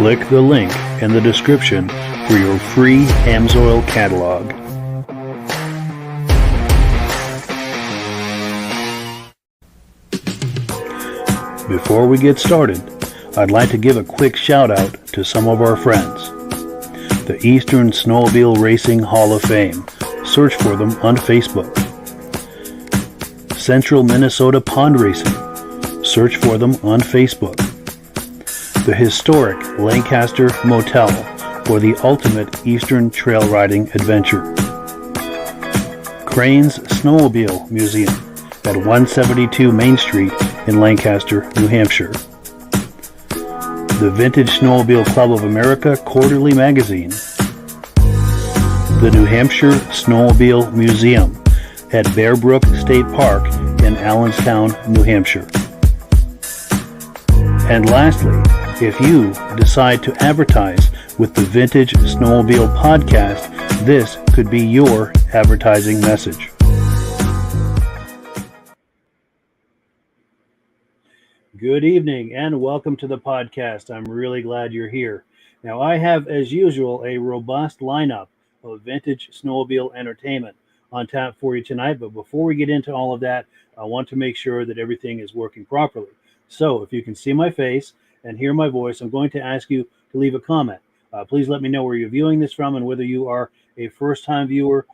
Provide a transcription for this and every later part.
Click the link in the description for your free Amsoil catalog. Before we get started, I'd like to give a quick shout out to some of our friends. The Eastern Snowmobile Racing Hall of Fame. Search for them on Facebook. Central Minnesota Pond Racing. Search for them on Facebook. The historic Lancaster Motel for the ultimate Eastern trail riding adventure. Crane's Snowmobile Museum at 172 Main Street in Lancaster, New Hampshire. The Vintage Snowmobile Club of America Quarterly Magazine. The New Hampshire Snowmobile Museum at Bear Brook State Park in Allenstown, New Hampshire. And lastly, if you decide to advertise with the Vintage Snowmobile Podcast, this could be your advertising message. Good evening and welcome to the podcast. I'm really glad you're here. Now, I have, as usual, a robust lineup of vintage snowmobile entertainment on tap for you tonight. But before we get into all of that, I want to make sure that everything is working properly. So if you can see my face and hear my voice, I'm going to ask you to leave a comment. Please let me know where you're viewing this from and whether you are a first-time viewer,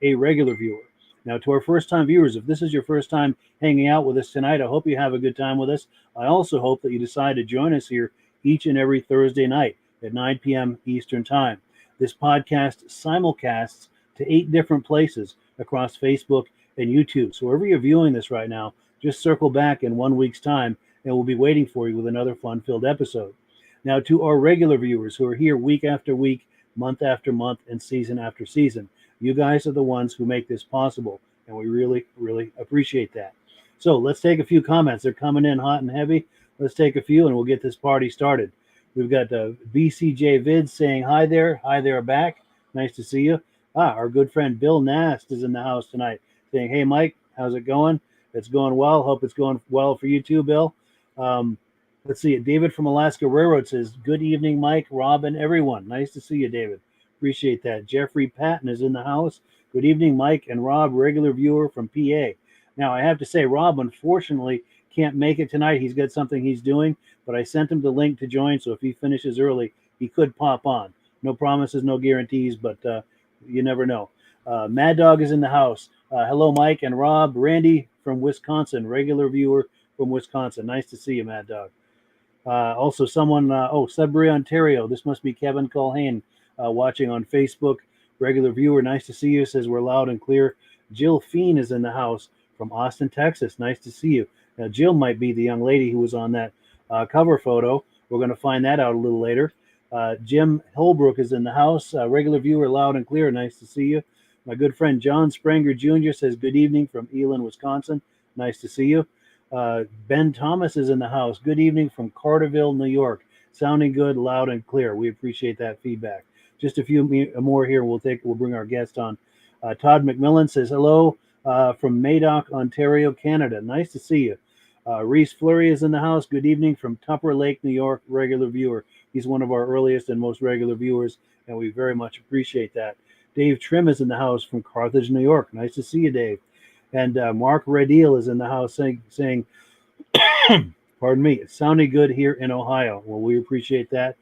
a regular viewer. Now, to our first-time viewers, if this is your first time hanging out with us tonight, I hope you have a good time with us. I also hope that you decide to join us here each and every Thursday night at 9 p.m. Eastern Time. This podcast simulcasts to 8 different places across Facebook and YouTube. So wherever you're viewing this right now, just circle back in 1 week's time, and we'll be waiting for you with another fun-filled episode. Now, to our regular viewers who are here week after week, month after month, and season after season, you guys are the ones who make this possible, and we really, really appreciate that. So let's take a few comments. They're coming in hot and heavy. Let's take a few, and we'll get this party started. We've got BCJ Vids saying, hi there back. Nice to see you. Our good friend Bill Nast is in the house tonight saying, hey, Mike, how's it going? It's going well. Hope it's going well for you too, Bill. Let's see. David from Alaska Railroad says, good evening, Mike, Rob, and everyone. Nice to see you, David. Appreciate that. Jeffrey Patton is in the house. Good evening, Mike and Rob, regular viewer from PA. Now, I have to say, Rob, unfortunately, can't make it tonight. He's got something he's doing, but I sent him the link to join, so if he finishes early, he could pop on. No promises, no guarantees, but you never know. Mad Dog is in the house. Hello, Mike and Rob. Randy from Wisconsin, regular viewer from Wisconsin. Nice to see you, Mad Dog. Also, someone, Sudbury, Ontario. This must be Kevin Culhane watching on Facebook. Regular viewer, nice to see you. Says we're loud and clear. Jill Feen is in the house from Austin, Texas. Nice to see you. Now, Jill might be the young lady who was on that cover photo. We're going to find that out a little later. Jim Holbrook is in the house. Regular viewer, loud and clear. Nice to see you. My good friend John Spranger Jr. says good evening from Elin, Wisconsin. Nice to see you. Ben Thomas is in the house. Good evening from Carterville, New York. Sounding good, loud and clear. We appreciate that feedback. Just a few more here. We'll bring our guest on. Todd McMillan says hello from Madoc, Ontario, Canada. Nice to see you. Reese Fleury is in the house. Good evening from Tupper Lake, New York. Regular viewer. He's one of our earliest and most regular viewers, and we very much appreciate that. Dave Trim is in the house from Carthage, New York. Nice to see you, Dave. And Mark Redeel is in the house saying pardon me, it's sounding good here in Ohio. Well, we appreciate that.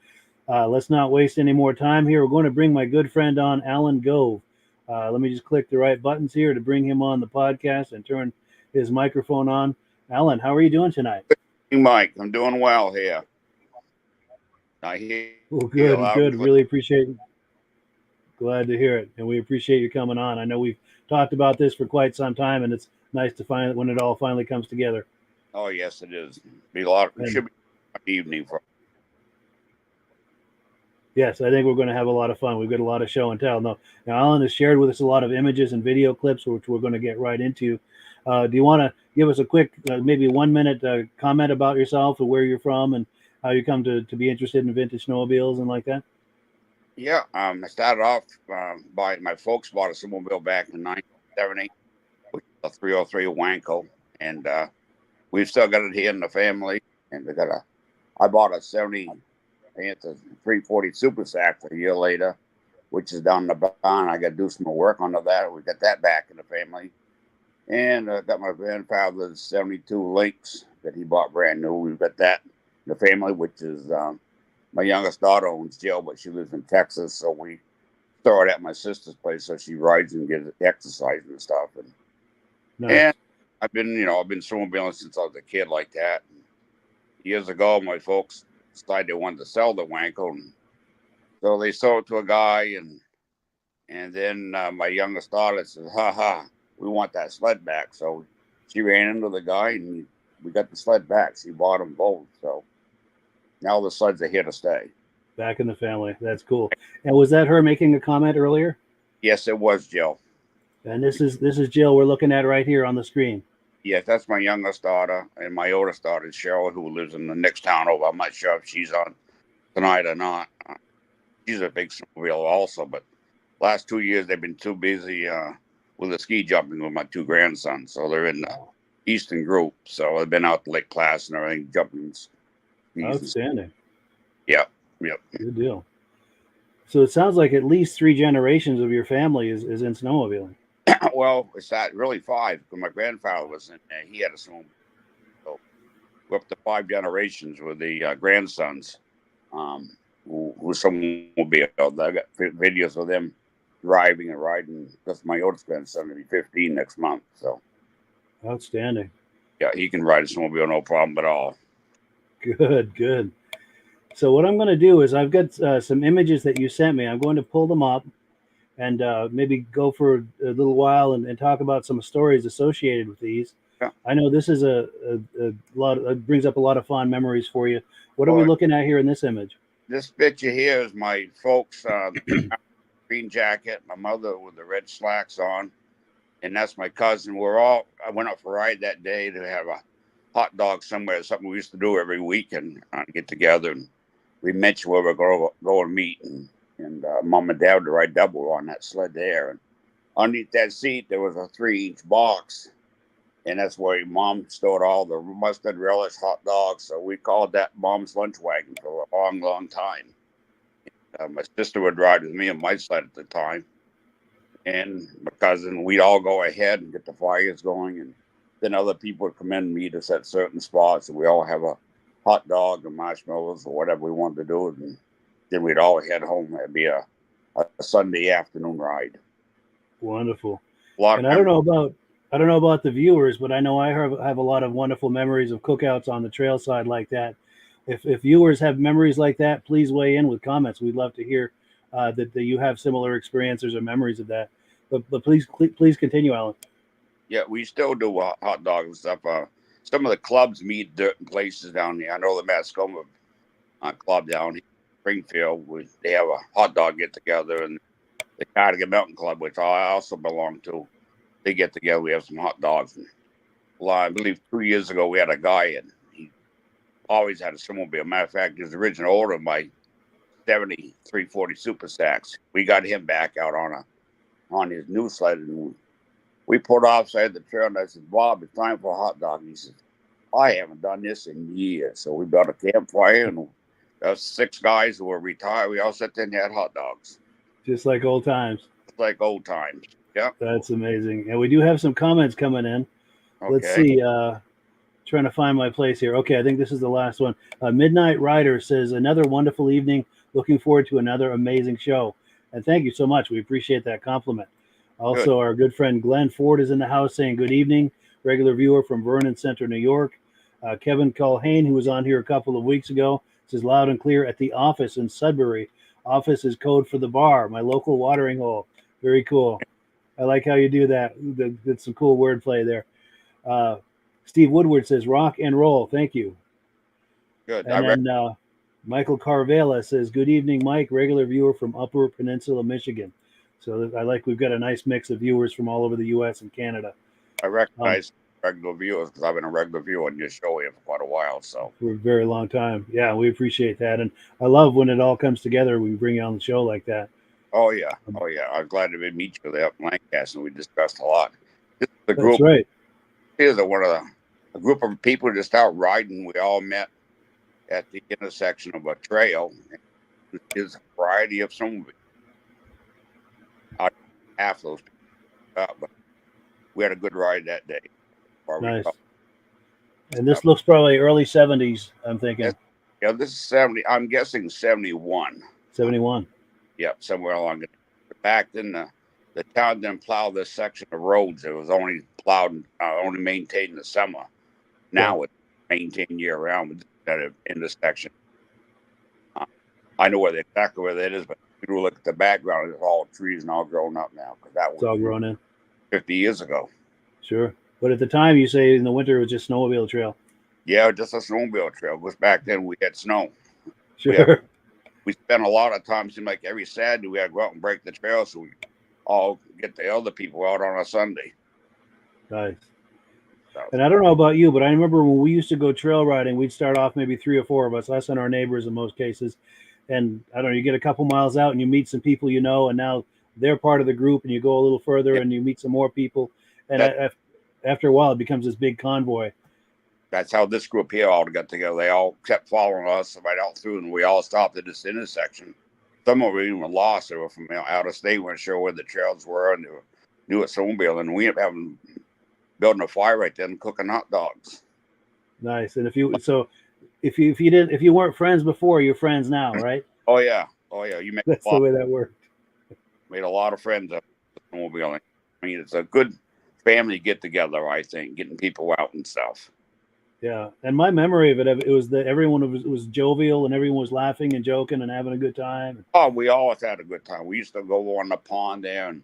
Let's not waste any more time here. We're going to bring my good friend on, Alan Gove. Let me just click the right buttons here to bring him on the podcast and turn his microphone on. Alan, how are you doing tonight? Mike, I'm doing well here. Good. Really appreciate it. Glad to hear it. And we appreciate you coming on. I know we've talked about this for quite some time, and it's nice to find it when it all finally comes together. Oh, yes, it is. It should be an evening for. Yes, I think we're going to have a lot of fun. We've got a lot of show and tell. Now, Alan has shared with us a lot of images and video clips, which we're going to get right into. Do you want to give us a quick, maybe 1 minute comment about yourself or where you're from and how you come to be interested in vintage snowmobiles and like that? Yeah, I started off by my folks bought a snowmobile back in 1970, which was a 303 Wanko, and we've still got it here in the family. And I bought a 70 I hit the 340 Super Sack a year later, which is down in the barn. I got to do some more work on that. We got that back in the family. And I got my grandfather's 72 Lynx that he bought brand new. We've got that in the family, which is my youngest daughter owns Jill, but she lives in Texas. So we store it at my sister's place so she rides and gets exercise and stuff. Nice. And I've been snowmobiling since I was a kid like that. And years ago, my folks decided they wanted to sell the Wanko. And so they sold it to a guy. And then my youngest daughter says, we want that sled back. So she ran into the guy and we got the sled back. She bought them both. So now the sleds are here to stay. Back in the family. That's cool. And was that her making a comment earlier? Yes, it was Jill. And this is Jill we're looking at right here on the screen. Yes, that's my youngest daughter. And my oldest daughter is Cheryl, who lives in the next town over. I'm not sure if she's on tonight or not. She's a big snowmobile also, but last 2 years they've been too busy with the ski jumping with my two grandsons. So they're in the Eastern group. So they've been out to Lake Placid and everything, jumping. Outstanding. Yep. Good deal. So it sounds like at least 3 generations of your family is in snowmobiling. Well, it's not really 5, because my grandfather was in there. He had a snowmobile. So we're up to 5 generations with the grandsons who snowmobile. I got videos of them driving and riding. That's my oldest grandson will be 15 next month. So outstanding. Yeah, he can ride a snowmobile no problem at all. Good. So what I'm going to do is I've got some images that you sent me. I'm going to pull them up and maybe go for a little while and talk about some stories associated with these. Yeah. I know this is a lot. It brings up a lot of fond memories for you. What are we looking at here in this image? This picture here is my folks, green jacket, my mother with the red slacks on, and that's my cousin. I went out for a ride that day to have a hot dog somewhere, something we used to do every week and get together. And we mentioned where we're going to go and meet, and Mom and Dad would ride double on that sled there. And underneath that seat, there was a 3-inch box, and that's where Mom stored all the mustard relish hot dogs. So we called that Mom's lunch wagon for a long, long time. My sister would ride with me on my sled at the time, and my cousin, we'd all go ahead and get the fires going, and then other people would come in and meet us at certain spots, and we all have a hot dog and marshmallows or whatever we wanted to do, and then we'd all head home. It'd be a Sunday afternoon ride. Wonderful. And I don't know about the viewers, but I know I have a lot of wonderful memories of cookouts on the trail side like that. If viewers have memories like that, please weigh in with comments. We'd love to hear that you have similar experiences or memories of that. But please continue, Alan. Yeah, we still do hot dogs and stuff. Some of the clubs meet certain places down here. I know the Mascoma club down here in Springfield, they have a hot dog get together, and the Cardigan Mountain Club, which I also belong to, they get together. We have some hot dogs. And, I believe 2 years ago we had a guy, and he always had a snowmobile. Matter of fact, his original owner of my 70 340 Super Sacks. We got him back out on his new sled, and we pulled offside the trail, and I said, Bob, it's time for a hot dog. And he said, I haven't done this in years. So we built a campfire, and us 6 guys who were retired, we all sat there and had hot dogs. Just like old times. Like old times. Yeah. That's amazing. And we do have some comments coming in. Okay. Let's see. Trying to find my place here. Okay, I think this is the last one. Midnight Rider says, another wonderful evening. Looking forward to another amazing show. And thank you so much. We appreciate that compliment. Also, Our good friend Glenn Ford is in the house saying good evening. Regular viewer from Vernon Center, New York. Kevin Culhane, who was on here a couple of weeks ago, says loud and clear at the office in Sudbury. Office is code for the bar, my local watering hole. Very cool. I like how you do that. That's some cool wordplay there. Steve Woodward says rock and roll. Thank you. Good. And then Michael Carvela says, good evening, Mike, regular viewer from Upper Peninsula, Michigan. So we've got a nice mix of viewers from all over the U.S. and Canada. I recognize regular viewers because I've been a regular viewer on your show here for quite a while. So for a very long time. Yeah, we appreciate that. And I love when it all comes together. We bring you on the show like that. Oh, yeah. I'm glad to meet you there in Lancaster. We discussed a lot. This is the group. That's right. Here's a group of people just out riding. We all met at the intersection of a trail. There's a variety of snowmobiles. Half those people, but we had a good ride that day. Nice. And this looks probably early 70s, I'm thinking. Yeah, this is 70. I'm guessing 71. 71. Yep, somewhere along it. Back then, the town didn't plow this section of roads. It was only plowed, only maintained in the summer. Now it's maintained year round with that intersection. I know exactly where that is, but if you look at the background, it's all trees and all grown up now. Because that was all grown in 50 years ago. Sure. But at the time, you say in the winter, it was just snowmobile trail. Yeah, just a snowmobile trail. Because back then, we had snow. Sure. We spent a lot of time, seemed like every Saturday, we had to go out and break the trail so we all get the other people out on a Sunday. Nice. And I don't know about you, but I remember when we used to go trail riding, we'd start off maybe 3 or 4 of us, us and our neighbors in most cases. And I don't know, you get a couple miles out and you meet some people you know, and now they're part of the group, and you go a little further and you meet some more people. And after a while, it becomes this big convoy. That's how this group here all got together. They all kept following us right out through, and we all stopped at this intersection. Some of them even lost. They were from out of state, weren't sure where the trails were, and they were new at snowmobile. And we ended up building a fire right there and cooking hot dogs. Nice. And if you weren't friends before, you're friends now, right? Oh yeah. You met. That's the way that worked. Made a lot of friends up at snowmobiling. I mean, it's a good family get together. I think getting people out and stuff. Yeah, and my memory of it was that everyone was jovial and everyone was laughing and joking and having a good time. Oh, we always had a good time. We used to go on the pond there, and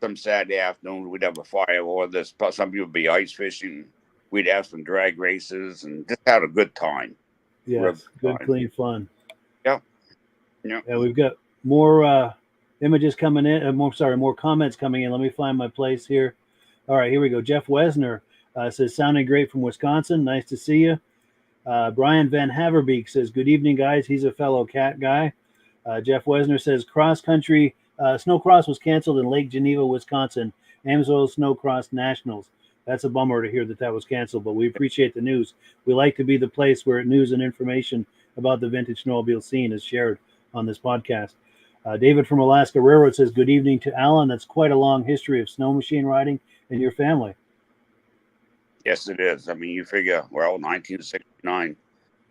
some Saturday afternoon we'd have a fire or this. Some people would be ice fishing. We'd have some drag races and just had a good time. Yes, good clean fun. Yep. Yeah, we've got more images coming in. More comments coming in. Let me find my place here. All right, here we go. Jeff Wesner. Says, sounding great from Wisconsin. Nice to see you. Brian Van Haverbeek says, good evening, guys. He's a fellow cat guy. Jeff Wesner says, cross-country snowcross was canceled in Lake Geneva, Wisconsin. Amsoil Snowcross Nationals. That's a bummer to hear that was canceled, but we appreciate the news. We like to be the place where news and information about the vintage snowmobile scene is shared on this podcast. David from Alaska Railroad says, good evening to Alan. That's quite a long history of snow machine riding in your family. Yes, it is. I mean, you figure, 1969,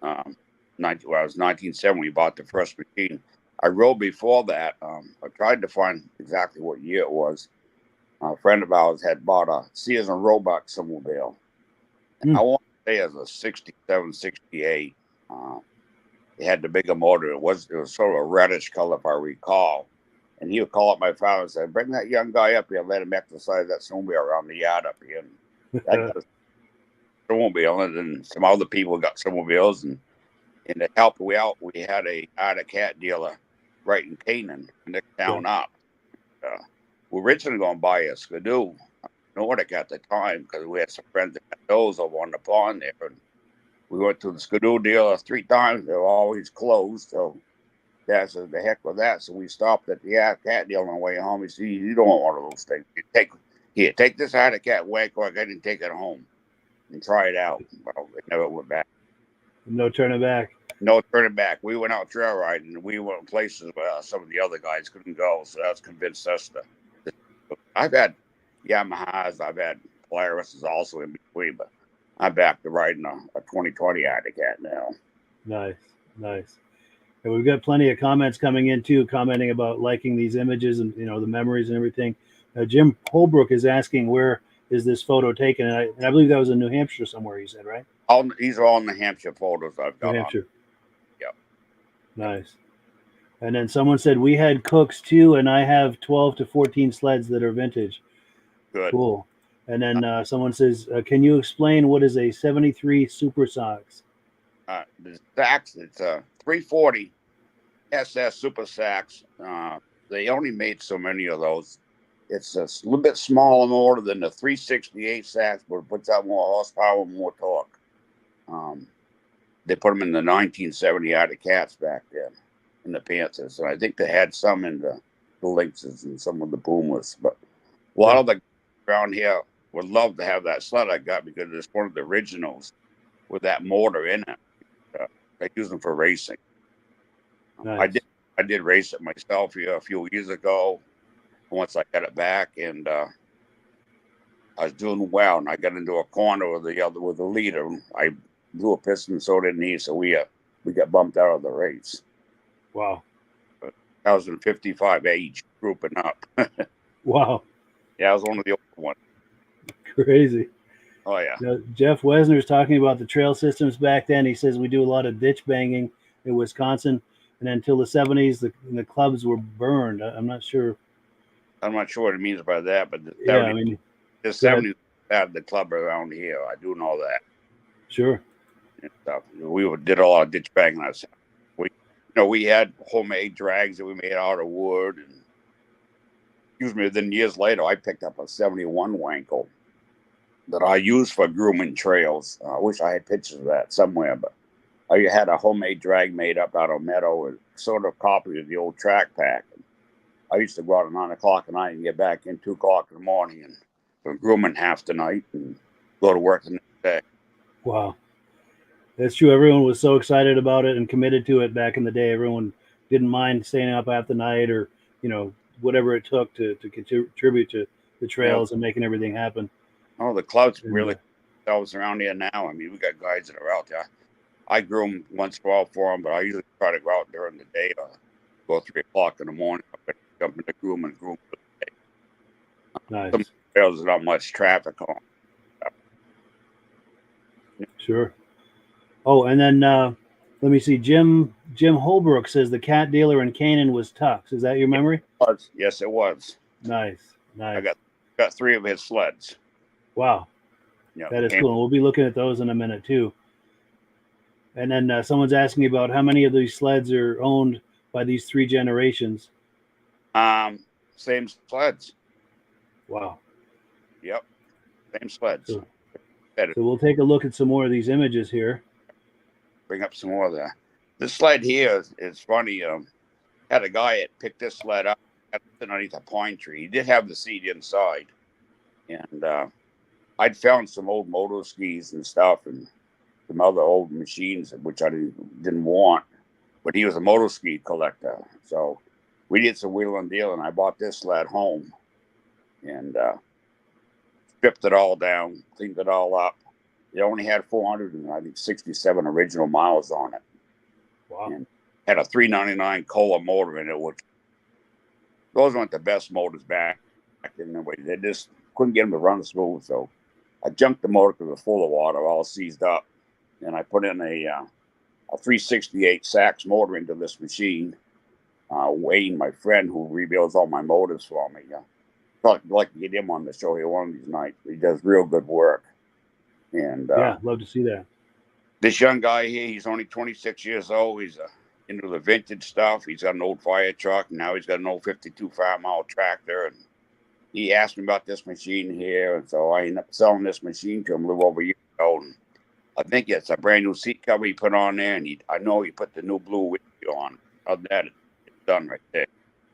I was 1970, we bought the first machine. I rode before that. I tried to find exactly what year it was. A friend of ours had bought a Sears and Roebuck snowmobile. I want to say it was a 67, 68. It had the bigger motor. It was sort of a reddish color, if I recall. And he would call up my father and say, bring that young guy up here, let him exercise that snowmobile around the yard up here. And snowmobile, and then some other people got snowmobiles, and to help we out, we had a cat dealer right in Canaan, next town up. We were originally going to buy a Skidoo Nordic at the time because we had some friends that had those over on the pond there. And we went to the Skidoo dealer 3 times; they were always closed. So Dad said, "The heck with that!" So we stopped at the cat dealer on the way home. He said, "You don't want one of those things. Take this cat wank or I didn't take it home and try it out." Well, it never went back. No turning back. No turning back. We went out trail riding, and we went places where some of the other guys couldn't go. So that's convinced us to. I've had Yamahas, I've had Polaris also in between, but I'm back to riding a 2020 Cat now. Nice. And we've got plenty of comments coming in too, commenting about liking these images and the memories and everything. Jim Holbrook is asking, where is this photo taken? And I believe that was in New Hampshire somewhere, you said, right? These are all New Hampshire photos I've got. New Hampshire. Yep. Nice. And then someone said, we had Cooks too, and I have 12 to 14 sleds that are vintage. Good. Cool. And then someone says, can you explain what is a 73 Super Sox? The Sax, it's a 340 SS Super Sax. They only made so many of those. It's a little bit smaller motor than the 368 Sax, but it puts out more horsepower and more torque. They put them in the 1970 Cats back then, in the Panthers. And I think they had some in the Lynxes and some of the Boomers. But a lot of the around here would love to have that sled I got because it's one of the originals with that motor in it. I use them for racing. Nice. I did race it myself here a few years ago. Once I got it back, and I was doing well, and I got into a corner with the leader. I blew a piston, so didn't he. So we got bumped out of the race. Wow. But I was in 55 age, grouping up. Wow. Yeah, I was one of the older ones. Crazy. Oh yeah. Now, Jeff Wesner is talking about the trail systems back then. He says we do a lot of ditch banging in Wisconsin, and until the 70s, the clubs were burned. I'm not sure. I'm not sure what it means by that, but the 70s, Yeah, I mean, the 70s had the club around here. I do know that. sure. And stuff. We did a lot of ditch banging ourselves. We had homemade drags that we made out of wood. And excuse me. Then years later, I picked up a 71 Wankel that I used for grooming trails. I wish I had pictures of that somewhere, but I had a homemade drag made up out of metal, and sort of copy of the old track pack. I used to go out at 9 o'clock at night and get back in 2 o'clock in the morning and go grooming half the night and go to work the next day. Wow. That's true. Everyone was so excited about it and committed to it back in the day. Everyone didn't mind staying up half the night or, whatever it took to contribute to the trails and making everything happen. Oh, the clubs really themselves around here now. I mean, we got guys that are out there. I groom once in a while for them, but I usually try to go out during the day or go 3 o'clock in the morning. I jump in the groom and groom for the day. Nice. Some trails there's not much traffic on. Sure. Oh, and then let me see. Jim Holbrook says the cat dealer in Canaan was Tux. Is that your memory? Yes, it was. Nice. I got 3 of his sleds. Wow. Yeah, that is cool. We'll be looking at those in a minute too. And then someone's asking about how many of these sleds are owned by these 3 generations. Same sleds. Wow. Yep. Same sleds. So we'll take a look at some more of these images here. Bring up some more of that. This sled here is funny. Had a guy that picked this sled up underneath a pine tree. He did have the seat inside. And I'd found some old motor skis and stuff and some other old machines, which I didn't want. But he was a motor ski collector. So we did some wheel and deal, and I bought this sled home and stripped it all down, cleaned it all up. It only had 467 original miles on it. Wow. And had a 399 Kohler motor in it, which those weren't the best motors back in the way. They just couldn't get them to run smooth. So I junked the motor because it was full of water, all seized up. And I put in a 368 Sachs motor into this machine. Wayne, my friend who rebuilds all my motors for me, I'd like to get him on the show here one of these nights. He does real good work. And love to see that. This young guy here, he's only 26 years old. He's into the vintage stuff. He's got an old fire truck. Now he's got an old 52 5-mile tractor. And he asked me about this machine here. And so I ended up selling this machine to him a little over a year ago. And I think it's a brand new seat cover he put on there. And I know he put the new blue windshield on. Other than that, it's done right there.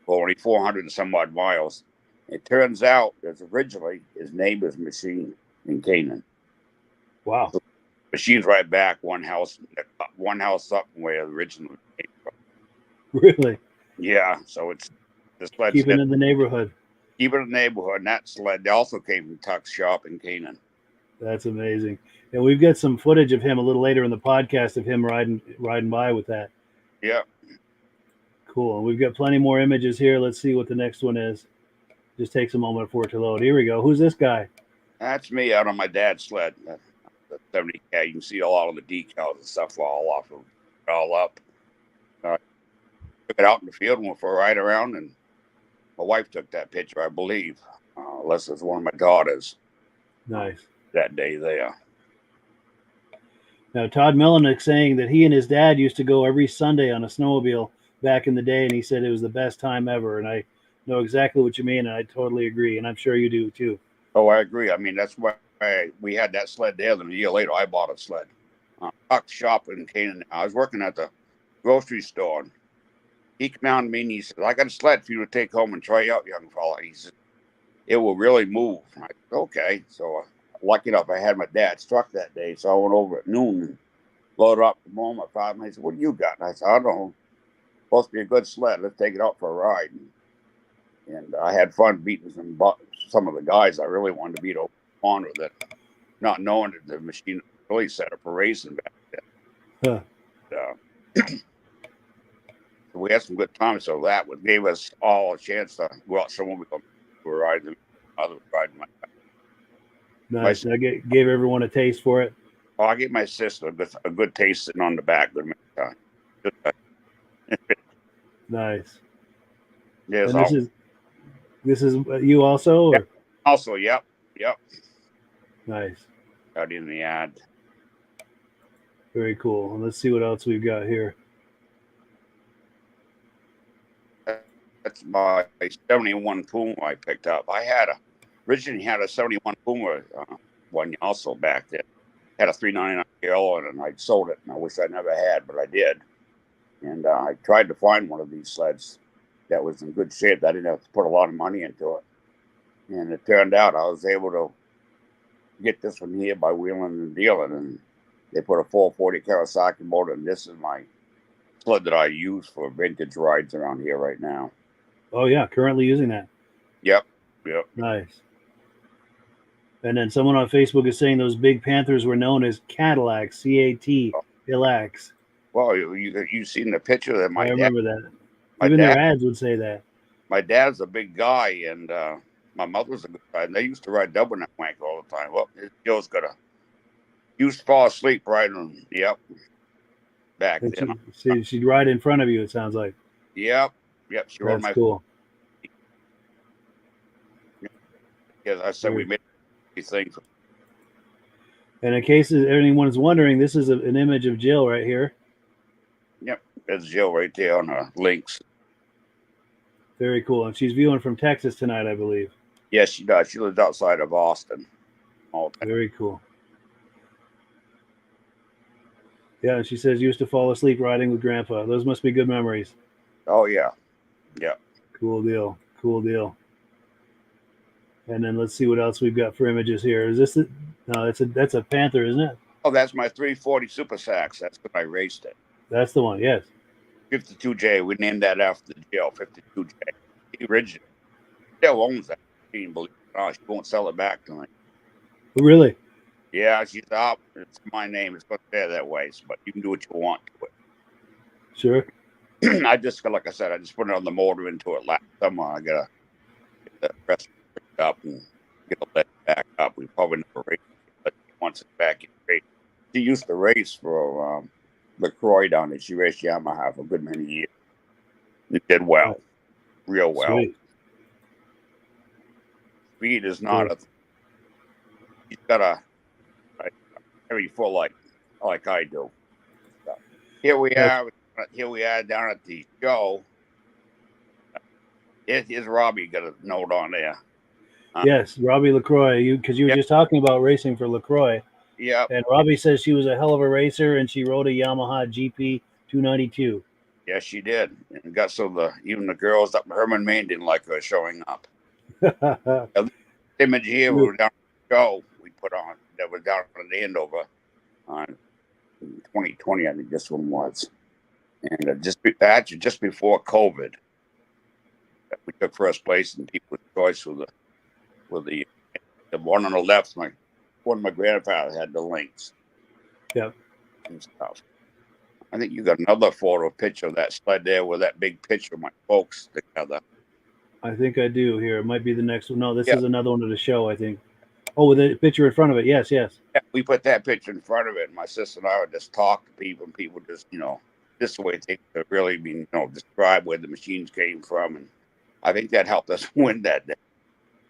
For only 400 and some odd miles. It turns out it's originally his neighbor's machine in Canaan. Wow. So machine's right back one house up from where it originally came from. Really? Yeah. So it's the sled. Keeping in the neighborhood. Keeping in the neighborhood. And that sled also came from Tuck's shop in Canaan. That's amazing. And we've got some footage of him a little later in the podcast of him riding by with that. Yeah. Cool. And we've got plenty more images here. Let's see what the next one is. Just takes a moment for it to load. Here we go. Who's this guy? That's me out on my dad's sled. The 70K. You can see a lot of the decals and stuff fall off of it all up. Took it out in the field and went for a ride around, and my wife took that picture, I believe. Unless it's one of my daughters. Nice. That day there. Now, Todd Millenick saying that he and his dad used to go every Sunday on a snowmobile back in the day, and he said it was the best time ever. And I know exactly what you mean, and I totally agree, and I'm sure you do too. Oh, I agree. I mean, that's why we had that sled there. Then a year later, I bought a sled. Tuck's shop in Canaan. I was working at the grocery store. And he came out to me and he said, "I got a sled for you to take home and try out, young fella." He said, "It will really move." I said, "Okay." So lucky enough, I had my dad's truck that day, so I went over at noon and loaded up the home. My father, he said, "What do you got?" And I said, "I don't know. It's supposed to be a good sled. Let's take it out for a ride." And I had fun beating some of the guys I really wanted to beat on with it, not knowing that the machine really set up for racing back then. Huh. So we had some good times. So that gave us all a chance to go out somewhere we were riding, other riding. Nice. I gave everyone a taste for it. Oh, I gave my sister a good taste sitting on the back. Nice. Yeah, and this is you also? Or? Yeah, also, yep. Nice. Out in the ad. Very cool. And let's see what else we've got here. That's my 71 Puma I picked up. Originally had a 71 Puma one also back then. Had a 399 yellow and I sold it, and I wish I never had, but I did. And I tried to find one of these sleds that was in good shape. I didn't have to put a lot of money into it. And it turned out I was able to get this one here by wheeling and dealing, and they put a 440 Kawasaki motor, and this is my sled that I use for vintage rides around here right now. Oh yeah, currently using that. Yep. Nice. And then someone on Facebook is saying those big Panthers were known as Cadillacs, C-A-T-L-A-X. Well, you seen the picture that I remember that. Even their ads would say that. My dad's a big guy, and my mother's a good guy. And they used to ride double neck wank all the time. Well, Joe's used to fall asleep riding. Yep. Back then. She'd ride in front of you, it sounds like. Yep. She rode my. Cool. Because I said we made these things. And in case anyone's wondering, this is an image of Jill right here. Yep, there's Jill right there on the links. Very cool. And she's viewing from Texas tonight, I believe. Yes, she does. She lives outside of Austin. Very cool. Yeah, and she says used to fall asleep riding with Grandpa. Those must be good memories. Oh, yeah. Yeah. Cool deal. And then let's see what else we've got for images here. Is this no, that's a Panther, isn't it? Oh, that's my 340 Super Sax. That's when I raced it. That's the one, yes. 52J. We named that after the Jill, 52J. The original. Jill owns that machine, believe it or not. She won't sell it back to me. Really? Yeah, she's out. It's my name. It's going to stay that way, but you can do what you want to it. Sure. I just, like I said, I just put it on the motor into it last summer. I got to get the rest up and get the leg back up. We probably never raced it, but once it's back in race. She used to race for LaCroix down there. She raced Yamaha for a good many years. It did well, real well. Sweet. Speed is not she's got a heavy full like I do. So here we are down at the show. Here's Robbie got a note on there. Yes, Robbie LaCroix. Because you were just talking about racing for LaCroix. Yeah. And Robbie says she was a hell of a racer, and she rode a Yamaha GP 292. Yes, she did. And got even the girls up in Herman, Maine didn't like her showing up. The image here we were down at the show we put on that was down in Andover on 2020, I think this one was. And just before COVID, we took first place in People's Choice with the one on the left. My grandfather had the links. Yep. And stuff. I think you got another picture of that sled there with that big picture of my folks together. I think I do here. It might be the next one. No, this is another one of the show, I think. Oh, with a picture in front of it. Yes. Yeah, we put that picture in front of it. And my sister and I would just talk to people, and people just, this way they could really be, describe where the machines came from. And I think that helped us win that day.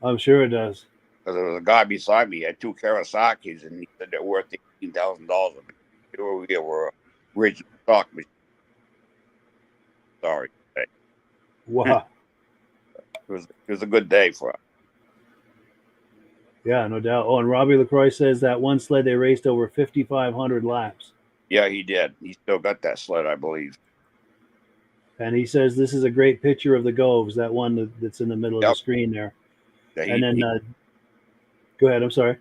I'm sure it does. Because there was a guy beside me, he had two Kawasaki's, and he said they're worth $18,000. They were original stock machines. Sorry. Wow. It was a good day for us. Yeah, no doubt. Oh, and Robbie LaCroix says that one sled they raced over 5,500 laps. Yeah, he did. He still got that sled, I believe. And he says this is a great picture of the Goves, that one that's in the middle of the screen there. Yeah, go ahead. I'm sorry.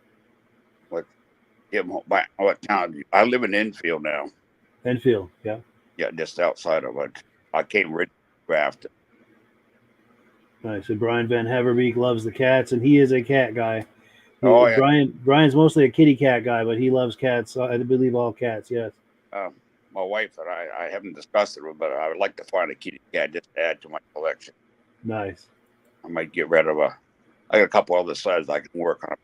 What town? I live in Enfield now. Enfield, yeah. Yeah, just outside of it. I came right after. Nice. And Brian Van Heverbeek loves the cats, and he is a cat guy. Oh yeah. Brian's mostly a kitty cat guy, but he loves cats. I believe all cats. Yes. My wife and I haven't discussed it, but I would like to find a kitty cat just to add to my collection. Nice. I might get rid of I got a couple other sleds I can work on.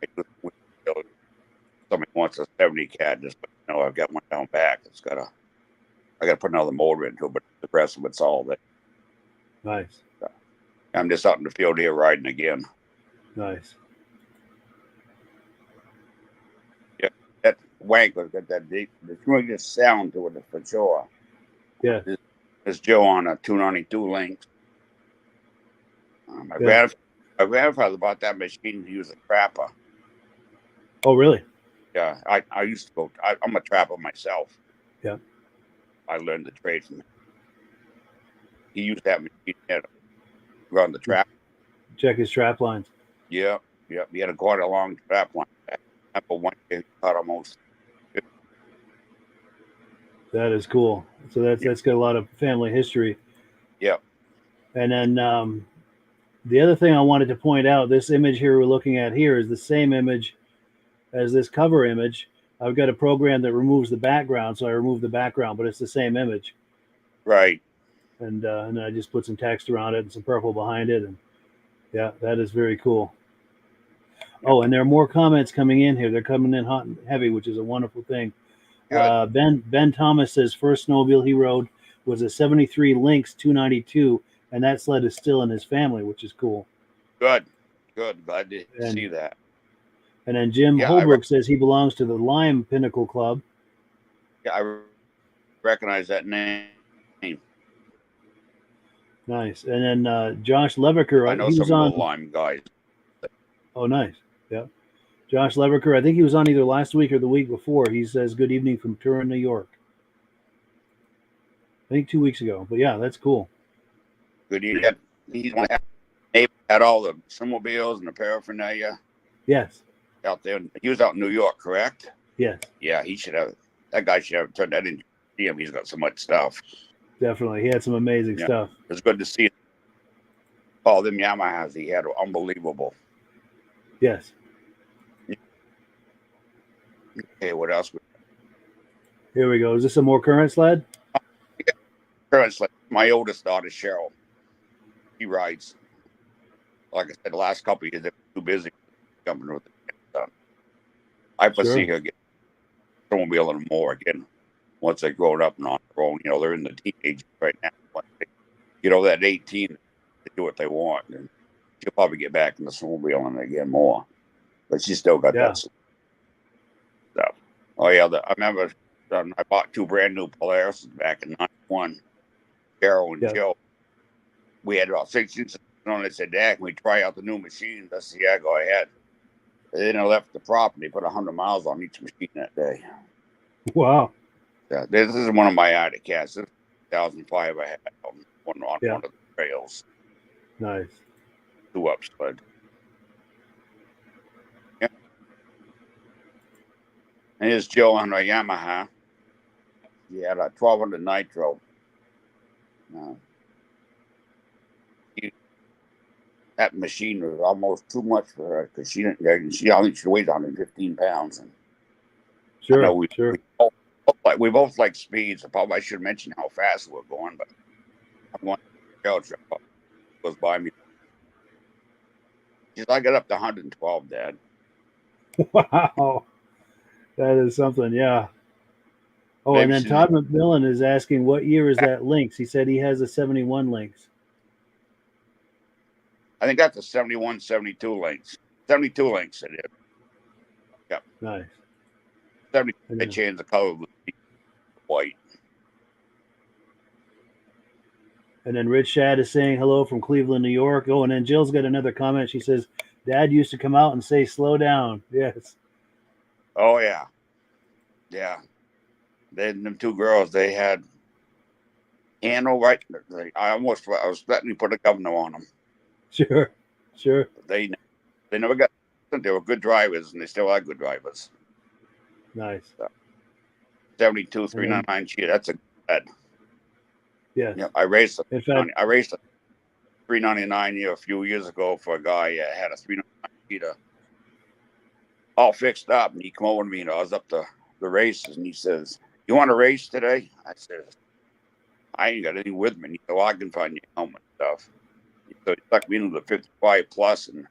Somebody wants a 70 cat, just I've got one down back. I got to put another motor into it, but the rest of it's all there. Nice. So, I'm just out in the field here riding again. Nice. Yeah, that Wanker's got that deep, the strongest sound to it for sure. Yeah. It's Joe on a 292 Lynx. My grandfather bought that machine to use a trapper. Oh, really? Yeah, I used to go. I'm a trapper myself. Yeah. I learned the trade from him. He used that machine to run the trap. Check his trap lines. Yeah. He had quite a long trap line. For one day, he caught almost. That is cool. So that's got a lot of family history. Yeah. And then the other thing I wanted to point out, this image here we're looking at here is the same image as this cover image. I've got a program that removes the background, so I remove the background, but it's the same image. Right. And I just put some text around it and some purple behind it, and yeah, that is very cool. Oh, and there are more comments coming in here. They're coming in hot and heavy, which is a wonderful thing. Ben Thomas says first snowmobile he rode was a 73 Lynx 292, and that sled is still in his family, which is cool. Good. Glad to see that. And then Jim Holbrook says he belongs to the Lime Pinnacle Club. Yeah, I recognize that name. Nice. And then Josh Leviker. I know some of the Lime guys. Oh, nice. Yeah. Josh Leviker, I think he was on either last week or the week before. He says, good evening from Turin, New York. I think 2 weeks ago. But yeah, that's cool. Good evening. He's had all the snowmobiles and the paraphernalia. Yes. Out there. He was out in New York, correct? Yes. Yeah, that guy should have turned that into him. He's got so much stuff. Definitely. He had some amazing stuff. It's good to see all them Yamahas he had were unbelievable. Yes. Okay, what else? Here we go. Is this a more current sled? Yeah, current sled. My oldest daughter, Cheryl, she rides. Like I said, the last couple of years, they were too busy jumping with it. I foresee her get snowmobiling more again once they grow up and on their own. They're in the teenage right now. Once they get over that 18, they do what they want, and she'll probably get back into snowmobiling again more. But she still got that stuff. Oh yeah, I remember I bought 2 brand new Polaris back in '91. Carol and Joe. We had about 6 inches on. They said, "Dad, can we try out the new machines?" I said, "Yeah, go ahead." They didn't left the property. Put 100 miles on each machine that day. Wow. Yeah, this is one of my Arctic cats. This is 2005. I had one on one of the trails. Nice. 2-up sled. Yeah. And here's Joe on a Yamaha. He had a 1200 Nitro. That machine was almost too much for her because she only weighs 115 pounds. And sure. We both like speeds. I should mention how fast we're going, but I'm going to goes by me. I got up to 112, Dad. Wow. That is something, yeah. Oh, maybe. And then Todd McMillan is asking, what year is that Lynx? He said he has a 71 Lynx. I think that's a 71, 72 Lynx. 72 Lynx it is. Yep. Nice. 70, they changed the color with white. And then Rich Shad is saying hello from Cleveland, New York. Oh, and then Jill's got another comment. She says, Dad used to come out and say, slow down. Yes. Oh, yeah. Yeah. Them 2 girls, they had handle right. I was letting me put a governor on them. Sure. They never got. They were good drivers, and they still are good drivers. Nice. So, 72 And then, 399 cheetah. That's a good sled. yes. Yeah, I raced a In fact, 399 a few years ago for a guy that had a 399 cheetah all fixed up, and he come over to me, and I was up to the races, and he says, "You want to race today?" I said, "I ain't got any with me." And he said, "Well, I can find you helmet stuff." So he stuck me into the 55 plus, and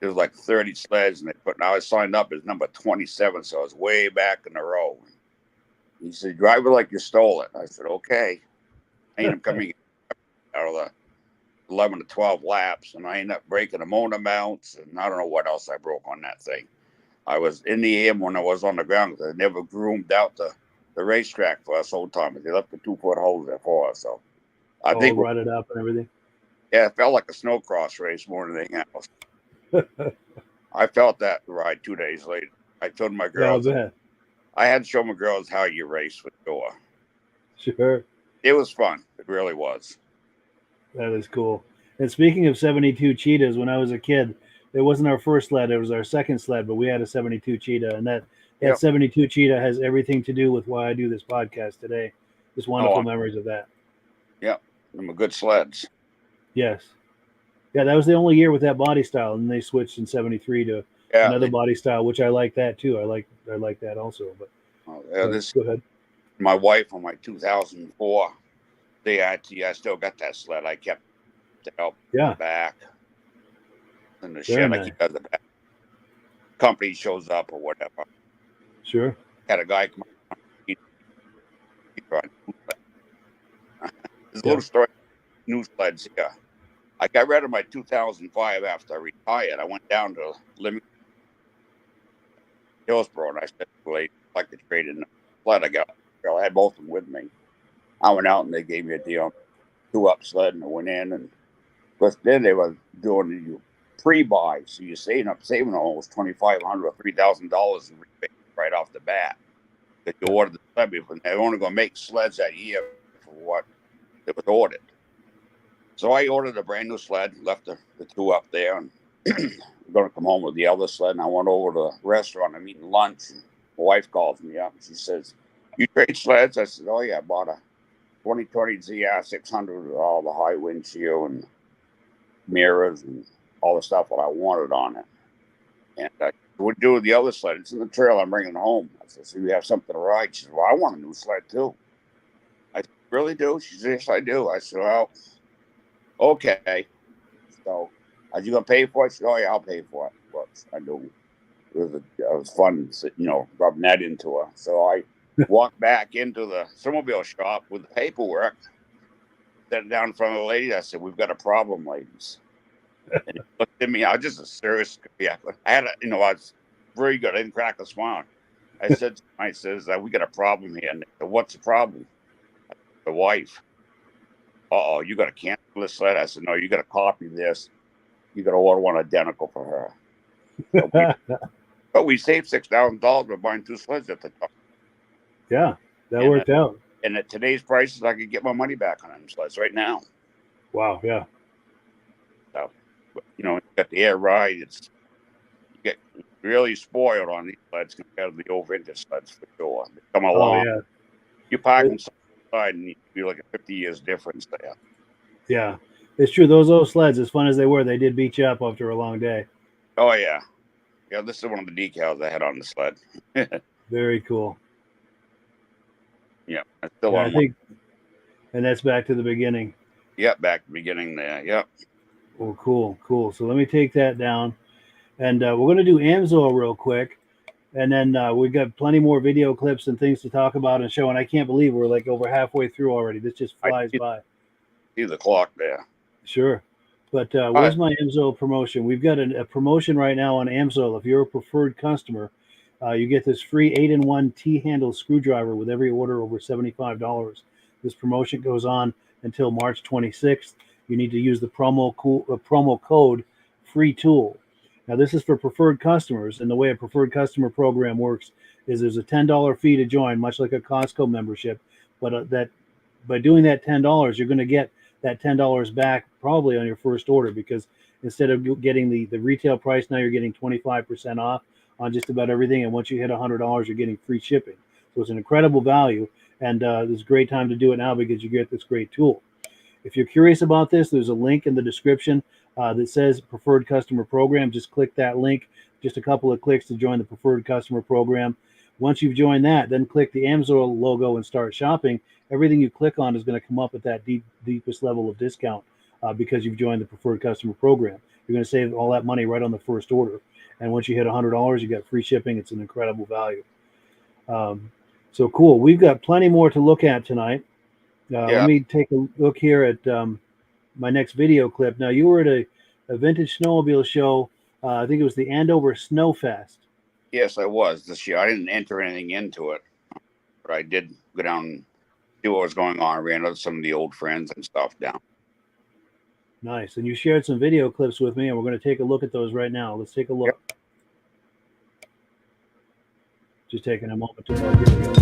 there was like 30 sleds, and I was signed up as number 27, so I was way back in the row. He said, "Drive it like you stole it." I said, "Okay." I ended up coming out of the 11 to 12 laps, and I ended up breaking the motor mounts, and I don't know what else I broke on that thing. I was in the air when I was on the ground because I never groomed out the racetrack for us old timers. They left the 2-foot holes there for us. So I all think, rutted up and everything. yeah, it felt like a snowcross race more than anything else. I felt that ride 2 days later. I told my Yeah, I girls, bet. I had to show my girls how you race with sure. Sure. It was fun. It really was. That is cool. And speaking of 72 cheetahs, when I was a kid, it wasn't our first sled, it was our second sled, but we had a 72 cheetah. And that Yep. 72 cheetah has everything to do with why I do this podcast today. Just wonderful memories of that. Yep. Them are good sleds. Yes. Yeah, that was the only year with that body style, and they switched in '73 to another body style, which I like that too. I like that also. But go ahead. My wife on my 2004 CIT, I still got that sled. I kept to help the back and the shed. Nice. I keep at the back. Company shows up or whatever. Sure. Had a guy come up. There's a little story. New sleds here. I got rid of my 2005 after I retired. I went down to Hillsborough, and I said, "Well, I'd like to trade in the sled I got." I had both of them with me. I went out, and they gave me a deal, 2-up sled, and I went in. And but then they were doing the pre-buy, so you're saving almost $2,500 or $3,000 right off the bat. That you ordered the sled, and they're only going to make sleds that year for what it was ordered. So I ordered a brand new sled, left the 2-up there, and I'm going to come home with the other sled. And I went over to the restaurant. I'm eating lunch, and my wife calls me up, and she says, "You trade sleds?" I said, "Oh yeah, I bought a 2020 ZR 600 with all the high windshield and mirrors and all the stuff that I wanted on it." And I would do with the other sled. It's in the trail. I'm bringing it home. I said, "So you have something to ride?" She said, "Well, I want a new sled too." I said, "Really do?" She said, "Yes, I do." I said, "Well, okay." So, "Are you going to pay for it?" She said, "Oh, yeah, I'll pay for it." Well, I knew it was fun, rubbing that into her. So I walked back into the snowmobile shop with the paperwork, set it down in front of the lady. I said, "We've got a problem, ladies." And he looked at me. I was just a serious. Yeah, I was very good. I didn't crack a smile. I said, "We got a problem here." And they said, "What's the problem?" The wife. "Uh-oh, you got to cancel this sled." I said, "No, you got to copy this. You got to order one identical for her." But we saved $6,000 by buying 2 sleds at the time. Yeah, that worked out. And at today's prices, I could get my money back on them sleds right now. Wow, yeah. So, you got the air ride. You get really spoiled on these sleds compared to the old vintage sleds for sure. They come along. Oh, yeah. You park them side and you feel like a 50 years difference there. Yeah, it's true. Those old sleds, as fun as they were, they did beat you up after a long day. Oh, yeah. Yeah, this is one of the decals I had on the sled. Very cool. Yeah, I still on one. And that's back to the beginning. Yep, back to the beginning there. Yep. Oh, cool. So let me take that down. And we're going to do Amsoil real quick. And then we've got plenty more video clips and things to talk about and show. And I can't believe we're like over halfway through already. This just flies by. See the clock there. Sure. But where's my Amsoil promotion? We've got a promotion right now on Amsoil. If you're a preferred customer, you get this free 8-in-1 T-handle screwdriver with every order over $75. This promotion goes on until March 26th. You need to use the promo code FREETOOL. Now, this is for preferred customers, and the way a preferred customer program works is there's a $10 fee to join, much like a Costco membership. But that by doing that $10, you're going to get that $10 back probably on your first order, because instead of getting the retail price, now you're getting 25% off on just about everything. And once you hit $100, you're getting free shipping. So it's an incredible value, and it's a great time to do it now because you get this great tool. If you're curious about this, there's a link in the description that says Preferred Customer Program. Just click that link, just a couple of clicks to join the Preferred Customer Program. Once you've joined that, then click the Amsoil logo and start shopping. Everything you click on is going to come up at that deepest level of discount because you've joined the Preferred Customer Program. You're going to save all that money right on the first order. And once you hit $100, you get free shipping. It's an incredible value. So cool. We've got plenty more to look at tonight. Let me take a look here at my next video clip. Now, you were at a vintage snowmobile show. I think it was the Andover Snow Fest. Yes, I was this year. I didn't enter anything into it, but I did go down and see what was going on. I ran into some of the old friends and stuff down. Nice. And you shared some video clips with me, and we're going to take a look at those right now. Let's take a look. Yep. Just taking a moment to look. Here we go.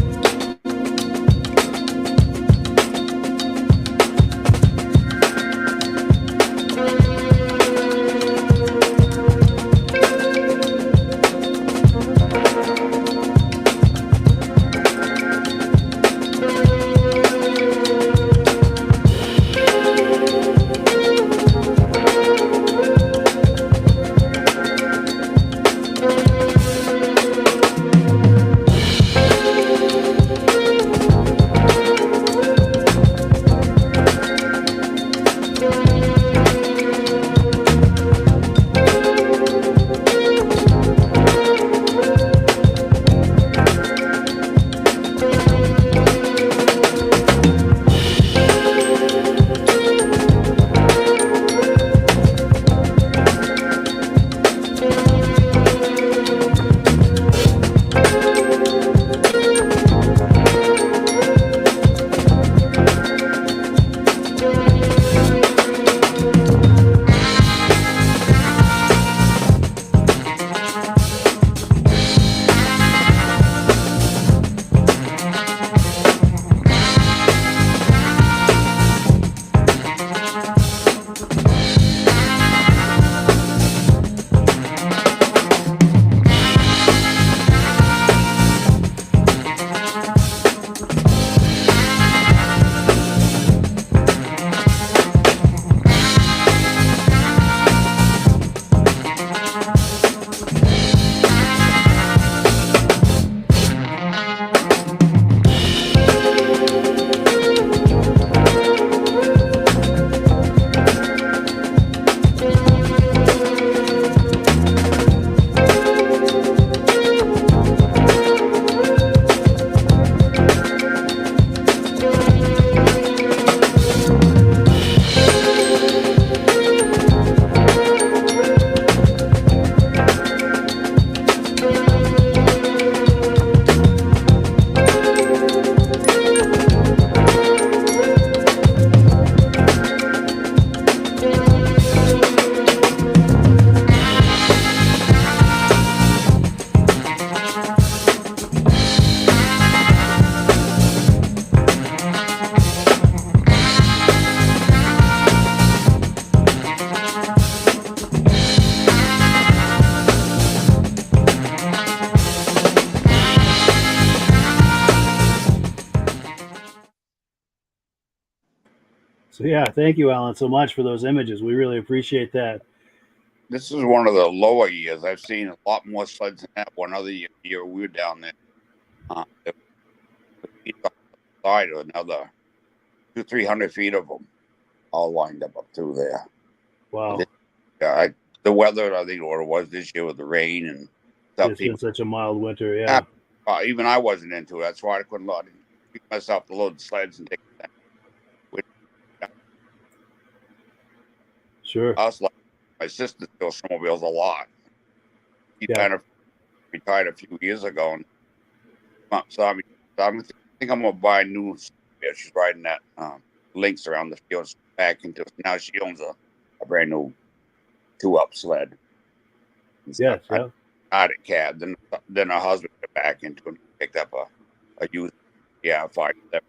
So yeah, thank you, Alan, so much for those images. We really appreciate that. This is one of the lower years. I've seen a lot more sleds than that. One other year we were down there. Side of another 200-300 feet of them, all lined up through there. Wow. The weather, I think, what it was this year with the rain and stuff. It's been such a mild winter, yeah. Even I wasn't into it. That's why I couldn't pick myself to load the sleds and take that. Sure. Us, like my sister still snowmobiles a lot. She kind of retired a few years ago, and so I think I'm gonna buy a new. She's riding that links around the fields back into. Now she owns a brand new 2-up sled. Yes, yeah. Out at cab. Then her husband got back into it and picked up a used 5.7.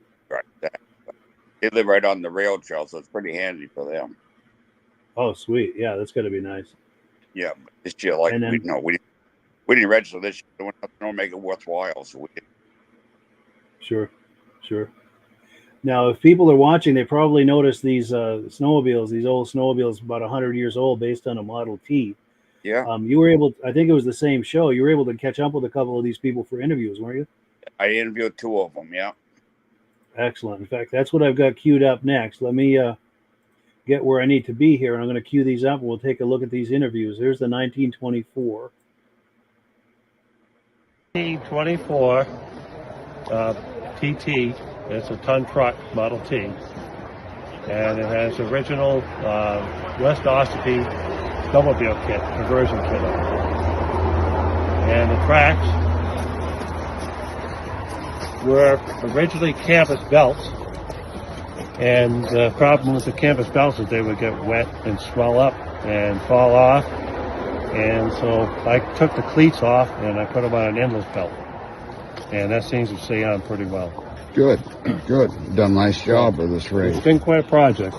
They live right on the rail trail, so it's pretty handy for them. Oh, sweet. Yeah, that's going to be nice. Yeah, but this year, we didn't register this year. We don't make it worthwhile, so we didn't. Sure, sure. Now, if people are watching, they probably noticed these snowmobiles, these old snowmobiles, about 100 years old, based on a Model T. Yeah, You were able, I think it was the same show. You were able to catch up with a couple of these people for interviews, weren't you? I interviewed two of them. Yeah. Excellent. In fact, that's what I've got queued up next. Let me get where I need to be here, and I'm going to queue these up, and we'll take a look at these interviews. Here's the 1924. 1924 TT. It's a ton truck, Model T. And it has original West Ossipee snowmobile kit, conversion kit on it. And the tracks were originally canvas belts. And the problem with the canvas belts is they would get wet and swell up and fall off. And so I took the cleats off and I put them on an endless belt. And that seems to stay on pretty well. Good, good. Done a nice job with this race. It's been quite a project.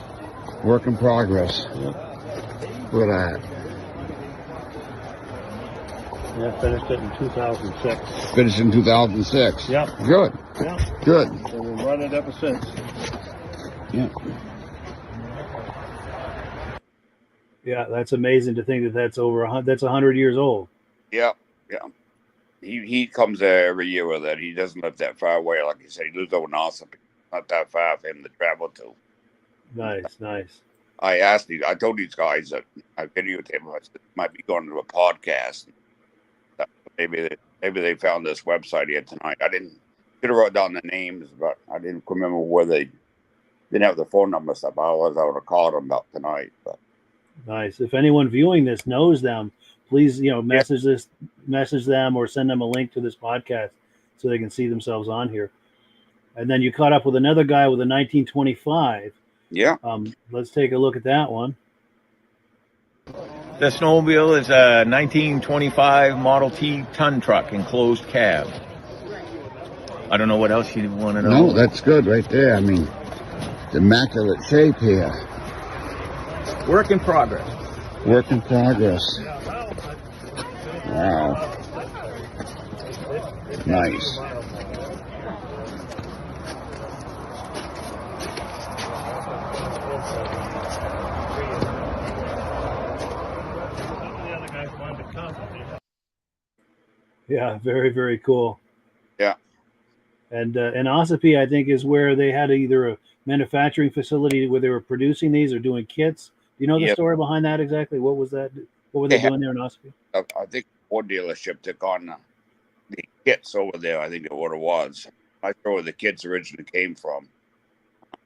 Work in progress. Yeah. Look at that. Yeah, finished it in 2006. Finished in 2006. Yep. Good. Yeah. Good. So we've run it ever since. Yeah. Yeah, that's amazing to think that that's that's 100 years old. Yeah. Yeah. He comes there every year with it. He doesn't live that far away. Like you said, he lives over in Ossipee. Not that far for him to travel to. Nice, nice. I told these guys that I videotaped him. I said, might be going to a podcast. Maybe they found this website here tonight. I should have wrote down the names, but I didn't remember where they didn't have the phone number stuff. I would have called them about tonight. But Nice. If anyone viewing this knows them, please, message them or send them a link to this podcast so they can see themselves on here. And then you caught up with another guy with a 1925. yeah. Let's take a look at that one. The snowmobile is a 1925 Model T ton truck, enclosed cab. I don't know what else you want to know. No, that's good right there. I mean, it's immaculate shape here. Work in progress. Work in progress. Wow. Nice. Yeah, very, very cool. Yeah. And Ossipee, I think, is where they had either a manufacturing facility where they were producing these or doing kits. Do you know the story behind that exactly? What was that? What were they doing there in Ossipee? I think Ford dealership took on the kits over there. I think that's what it was. I know where the kits originally came from.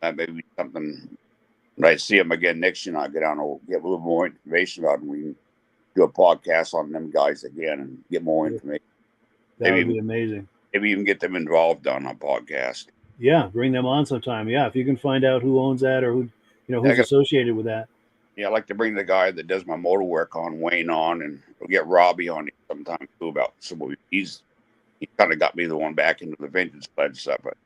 That may be something. When I see them again next year, I'll get down and get a little more information about them. We can do a podcast on them guys again and get more information. That would be amazing. Maybe even get them involved on a podcast. Yeah, bring them on sometime. Yeah, if you can find out who owns that or who's associated with that. Yeah, I like to bring the guy that does my motor work on, Wayne, on, and we'll get Robbie on it sometime too about some. He kind of got me the one back into the vintage sled stuff. But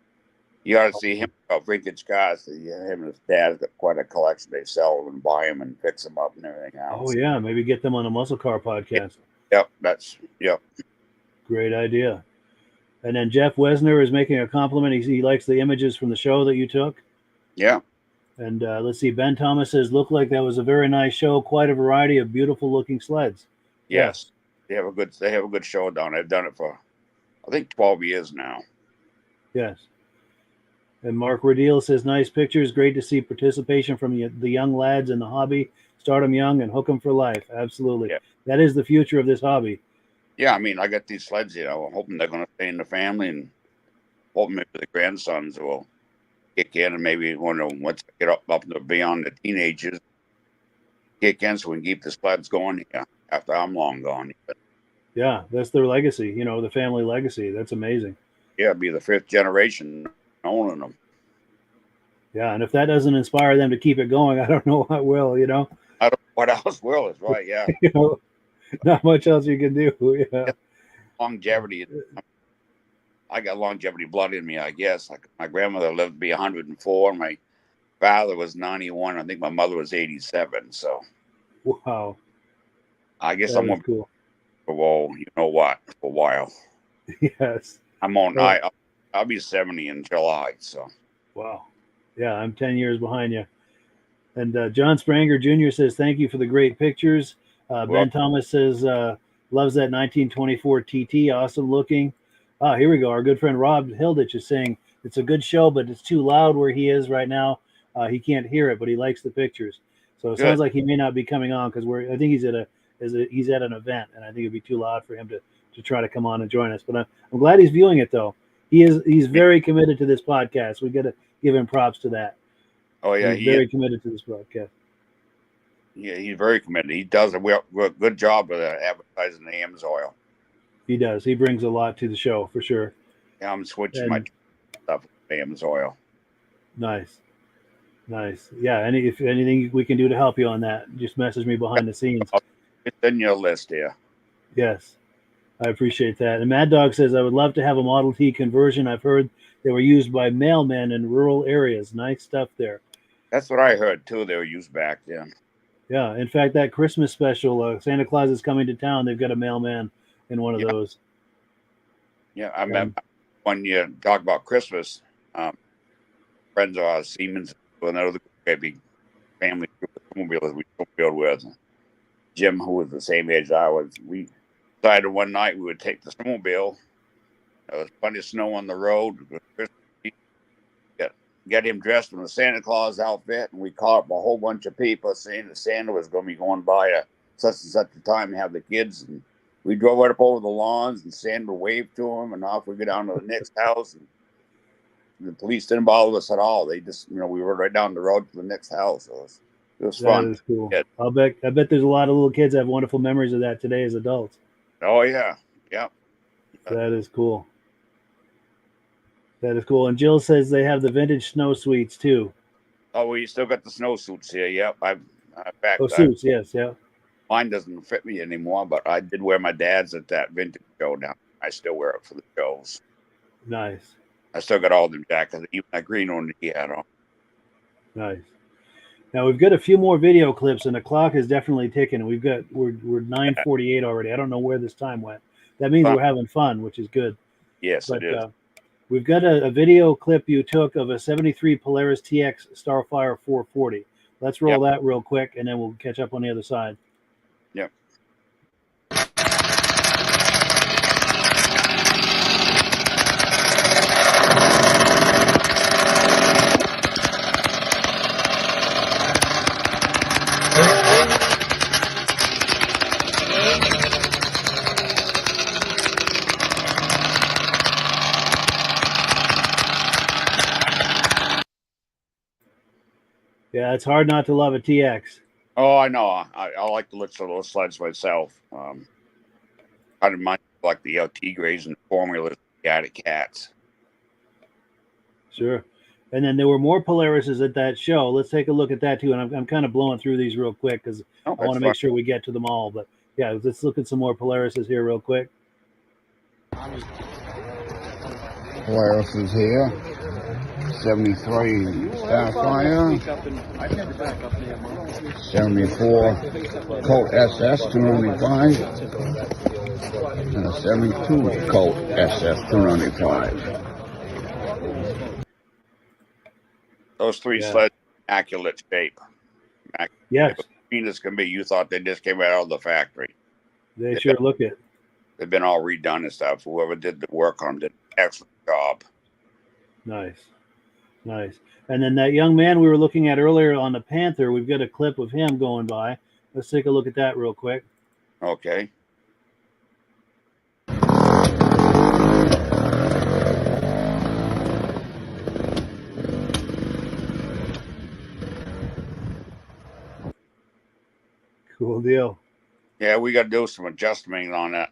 you got to see him about vintage cars. Him and his dad's got quite a collection. They sell them and buy them and fix them up and everything else. Oh yeah, maybe get them on a muscle car podcast. Yep. Great idea. And then Jeff Wesner is making a compliment. He likes the images from the show that you took. Yeah. And let's see. Ben Thomas says, "Looked like that was a very nice show. Quite a variety of beautiful-looking sleds." Yes. They have a good show down. They've done it for, I think, 12 years now. Yes. And Mark Rodil says, "Nice pictures. Great to see participation from the young lads in the hobby. Start them young and hook them for life." Absolutely. Yeah. That is the future of this hobby. Yeah, I mean, I got these sleds, I'm hoping they're going to stay in the family and hoping maybe the grandsons will kick in and maybe once they get up to beyond the teenagers, kick in so we can keep the sleds going here after I'm long gone. Yeah, that's their legacy, the family legacy. That's amazing. Yeah, it'd be the fifth generation owning them. Yeah, and if that doesn't inspire them to keep it going, I don't know what will, I don't know what else will, is right, yeah. Not much else you can do. Yeah. Longevity. I got longevity blood in me, I guess. Like my grandmother lived to be 104. My father was 91. I think my mother was 87. So, wow. I guess I'm going to go, you know what, for a while. Yes. I'm on. I I'll be 70 in July. So Wow. Yeah, I'm 10 years behind you. And John Spranger Jr. says, thank you for the great pictures. well, Ben Thomas says, loves that 1924 TT. Awesome looking. Here we go. Our good friend Rob Hilditch is saying, it's a good show, but it's too loud where he is right now. He can't hear it, but he likes the pictures. So it sounds like he may not be coming on because I think he's at an event, and I think it'd be too loud for him to try to come on and join us. But I'm glad he's viewing it though. He's very committed to this podcast. We got to give him props to that. oh yeah, He's very committed to this podcast. Yeah, he's very committed. He does a good job of advertising the Amsoil. He does. He brings a lot to the show for sure. Yeah, I'm switching my stuff with Amsoil. Nice. Yeah. If anything we can do to help you on that, just message me behind the scenes. It's in your list here. Yes, I appreciate that. And Mad Dog says, I would love to have a Model T conversion. I've heard they were used by mailmen in rural areas. Nice stuff there. That's what I heard too. They were used back then. Yeah. In fact, that Christmas special, Santa Claus is coming to town. They've got a mailman in one of those. Yeah, I remember when you talk about Christmas, friends of ours, Siemens, another big family group of snowmobilers we snowmobiled with. Jim, who was the same age I was, we decided one night we would take the snowmobile. There was plenty of snow on the road. Get him dressed in the Santa Claus outfit, and we called up a whole bunch of people saying that Santa was going to be going by at such and such a time and have the kids. And we drove right up over the lawns, and Santa waved to him, and off we go down to the next house. And the police didn't bother us at all. They just, we were right down the road to the next house. So it was fun. That is cool. Yeah. I bet there's a lot of little kids that have wonderful memories of that today as adults. Oh yeah, yeah. That is cool. That is cool. And Jill says they have the vintage snow suites too. Oh, we still got the snow suits here. Yep. Suits. Yes. Yeah. Mine doesn't fit me anymore, but I did wear my dad's at that vintage show down. I still wear it for the shows. Nice. I still got all them jackets, even that green one that he had on. Nice. Now we've got a few more video clips, and the clock is definitely ticking. We're 9:48 already. I don't know where this time went. That means we're having fun, which is good. Yes, it is. We've got a video clip you took of a 73 Polaris TX Starfire 440. Let's roll that real quick, and then we'll catch up on the other side. Yep. Yeah, it's hard not to love a TX. Oh, I know. I like the looks of those sleds myself. I didn't mind like the LT Grays and Formulas, the Attic Cats. Sure. And then there were more Polarises at that show. Let's take a look at that too. And I'm kind of blowing through these real quick because I want to make sure we get to them all. But yeah, let's look at some more Polarises here real quick. Polaris is here. 73 Starfire. 74 Colt SS 295. And a 72 Colt SS 295. Those three sleds, immaculate shape. Yes. Clean as can be. You thought they just came out of the factory. They sure look it. They've been all redone and stuff. Whoever did the work on them did an excellent job. Nice. And then that young man we were looking at earlier on the Panther, we've got a clip of him going by. Let's take a look at that real quick. Okay. Cool deal. Yeah, we got to do some adjustment on that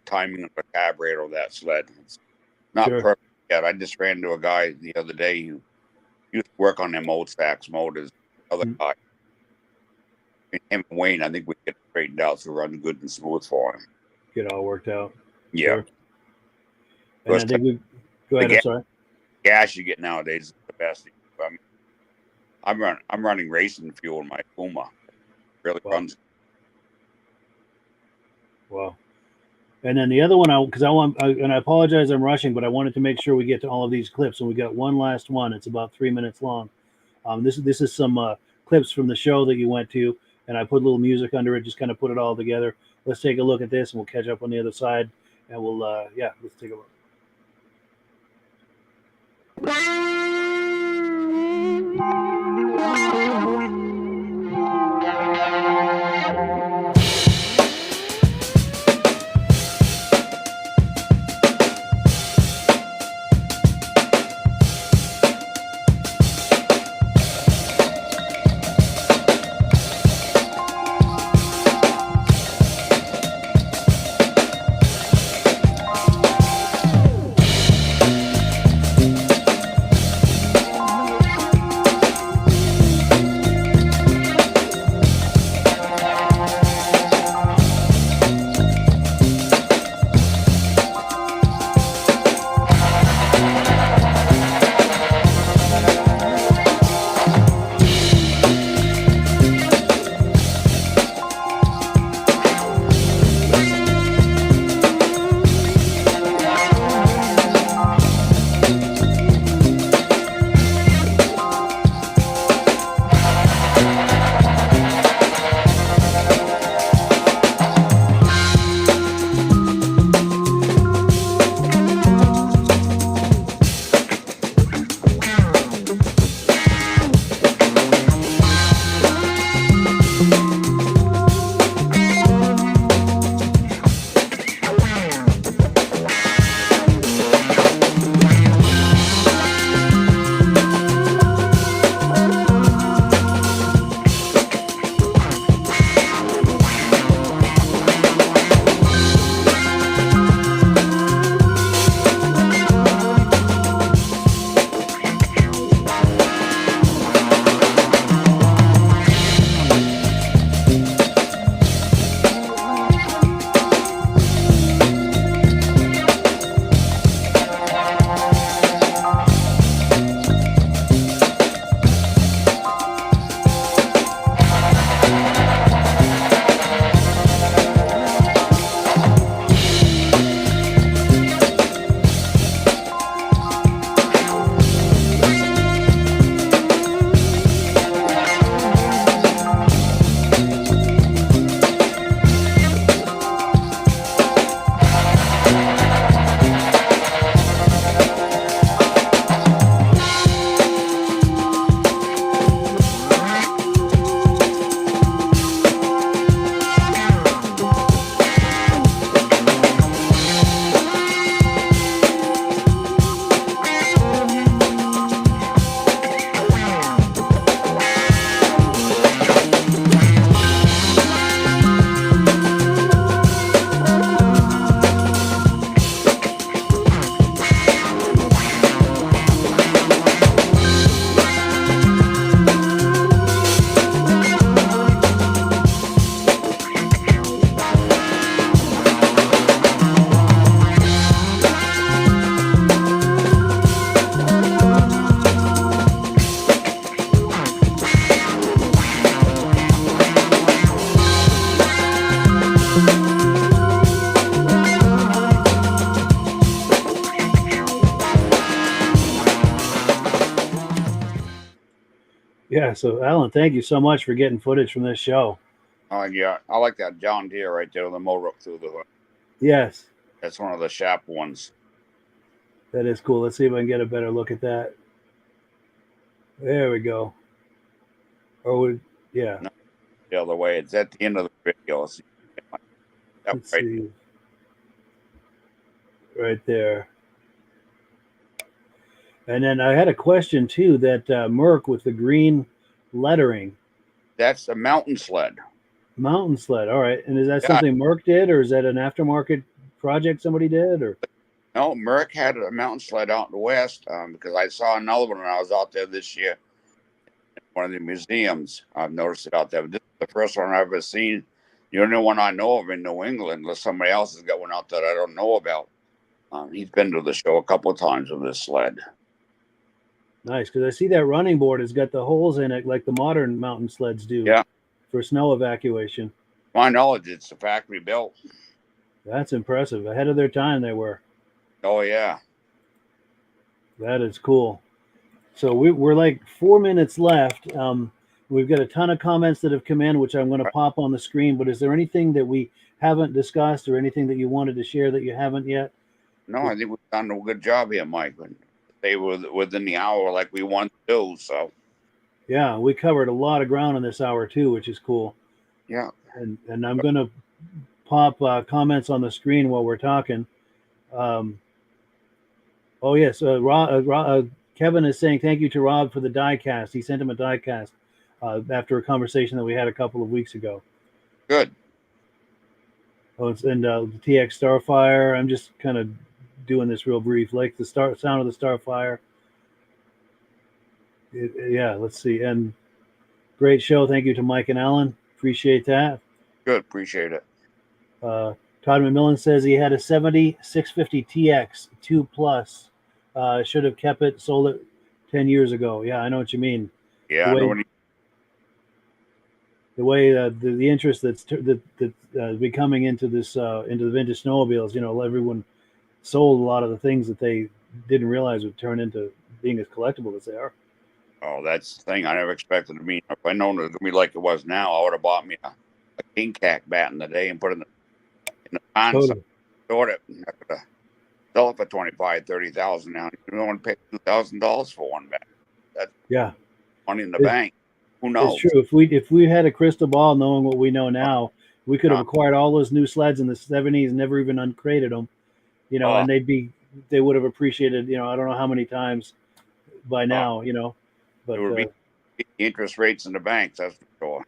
timing of the carburetor of that sled. It's not perfect yet. I just ran into a guy the other day who used to work on them old Stax motors. Other guy, him and Wayne, I think we get straightened out so run good and smooth for him. Get it all worked out. Yeah. Sure. And I think we go ahead. I'm sorry. Gas you get nowadays is the best. I'm running racing fuel in my Puma. Really runs. Wow. And then the other one, and I apologize, I'm rushing, but I wanted to make sure we get to all of these clips. And we got one last one. It's about 3 minutes long. This is some clips from the show that you went to, and I put a little music under it, just kind of put it all together. Let's take a look at this, and we'll catch up on the other side. And we'll, let's take a look. Yeah, so Alan, thank you so much for getting footage from this show. Oh, yeah. I like that John Deere right there, the motor up through the hood. Yes. That's one of the Shap ones. That is cool. Let's see if I can get a better look at that. There we go. Yeah. No, the other way. It's at the end of the video. Let's see. Right there. And then I had a question too, that Merc with the green lettering. That's a mountain sled. Mountain sled. All right. And is that something Merc did, or is that an aftermarket project somebody did? Or no, Merc had a mountain sled out in the west, because I saw another one when I was out there this year in one of the museums. I've noticed it out there. But this is the first one I've ever seen. The only one I know of in New England, unless somebody else has got one out that I don't know about. He's been to the show a couple of times with this sled. Nice, because I see that running board has got the holes in it like the modern mountain sleds do. Yeah. For snow evacuation. To my knowledge, it's a factory built. That's impressive. Ahead of their time, they were. Oh yeah. That is cool. So we're like 4 minutes left. We've got a ton of comments that have come in, which I'm going to pop on the screen. But is there anything that we haven't discussed or anything that you wanted to share that you haven't yet? No, I think we've done a good job here, Mike. They were within the hour like we want to do. So yeah, we covered a lot of ground in this hour too, which is cool. Yeah. And I'm going to pop comments on the screen while we're talking. Oh yes, Kevin is saying thank you to Rob for the die cast. He sent him a die cast after a conversation that we had a couple of weeks ago. Good. Oh, and the TX Starfire. I'm just kind of doing this real brief, like the sound of the Starfire. Yeah, let's see. And great show. Thank you to Mike and Alan. Appreciate that. Good. Appreciate it. Todd McMillan says he had a 650 TX 2 Plus. Should have kept it, sold it 10 years ago. Yeah, I know what you mean. Yeah, The way the interest that's becoming into this into the vintage snowmobiles, everyone sold a lot of the things that they didn't realize would turn into being as collectible as they are. Oh, that's the thing I never expected to be. If I known it was gonna be like it was now, I would have bought me a king cack bat in the day and put it in the pond. Totally. Stored it. And I could have sell it for $25,000-$30,000 now. You don't want to pay $2,000 for one bat. That's money in the bank. Who knows? It's true. If we had a crystal ball, knowing what we know now, we could have acquired all those new sleds in the 70s, never even uncrated them, and they would have appreciated, I don't know how many times by now, but it would be interest rates in the banks. That's for sure.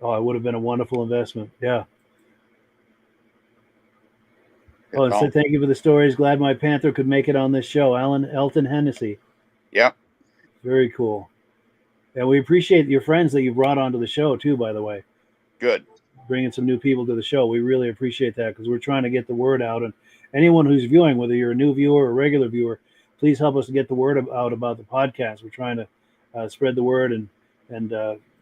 Oh, it would have been a wonderful investment. Yeah. Oh, and so thank you for the stories. Glad my Panther could make it on this show. Elton Hennessy. Yep. Very cool. And we appreciate your friends that you brought onto the show too, by the way. Good. Bringing some new people to the show. We really appreciate that because we're trying to get the word out. And anyone who's viewing, whether you're a new viewer or a regular viewer, please help us to get the word out about the podcast. We're trying to spread the word and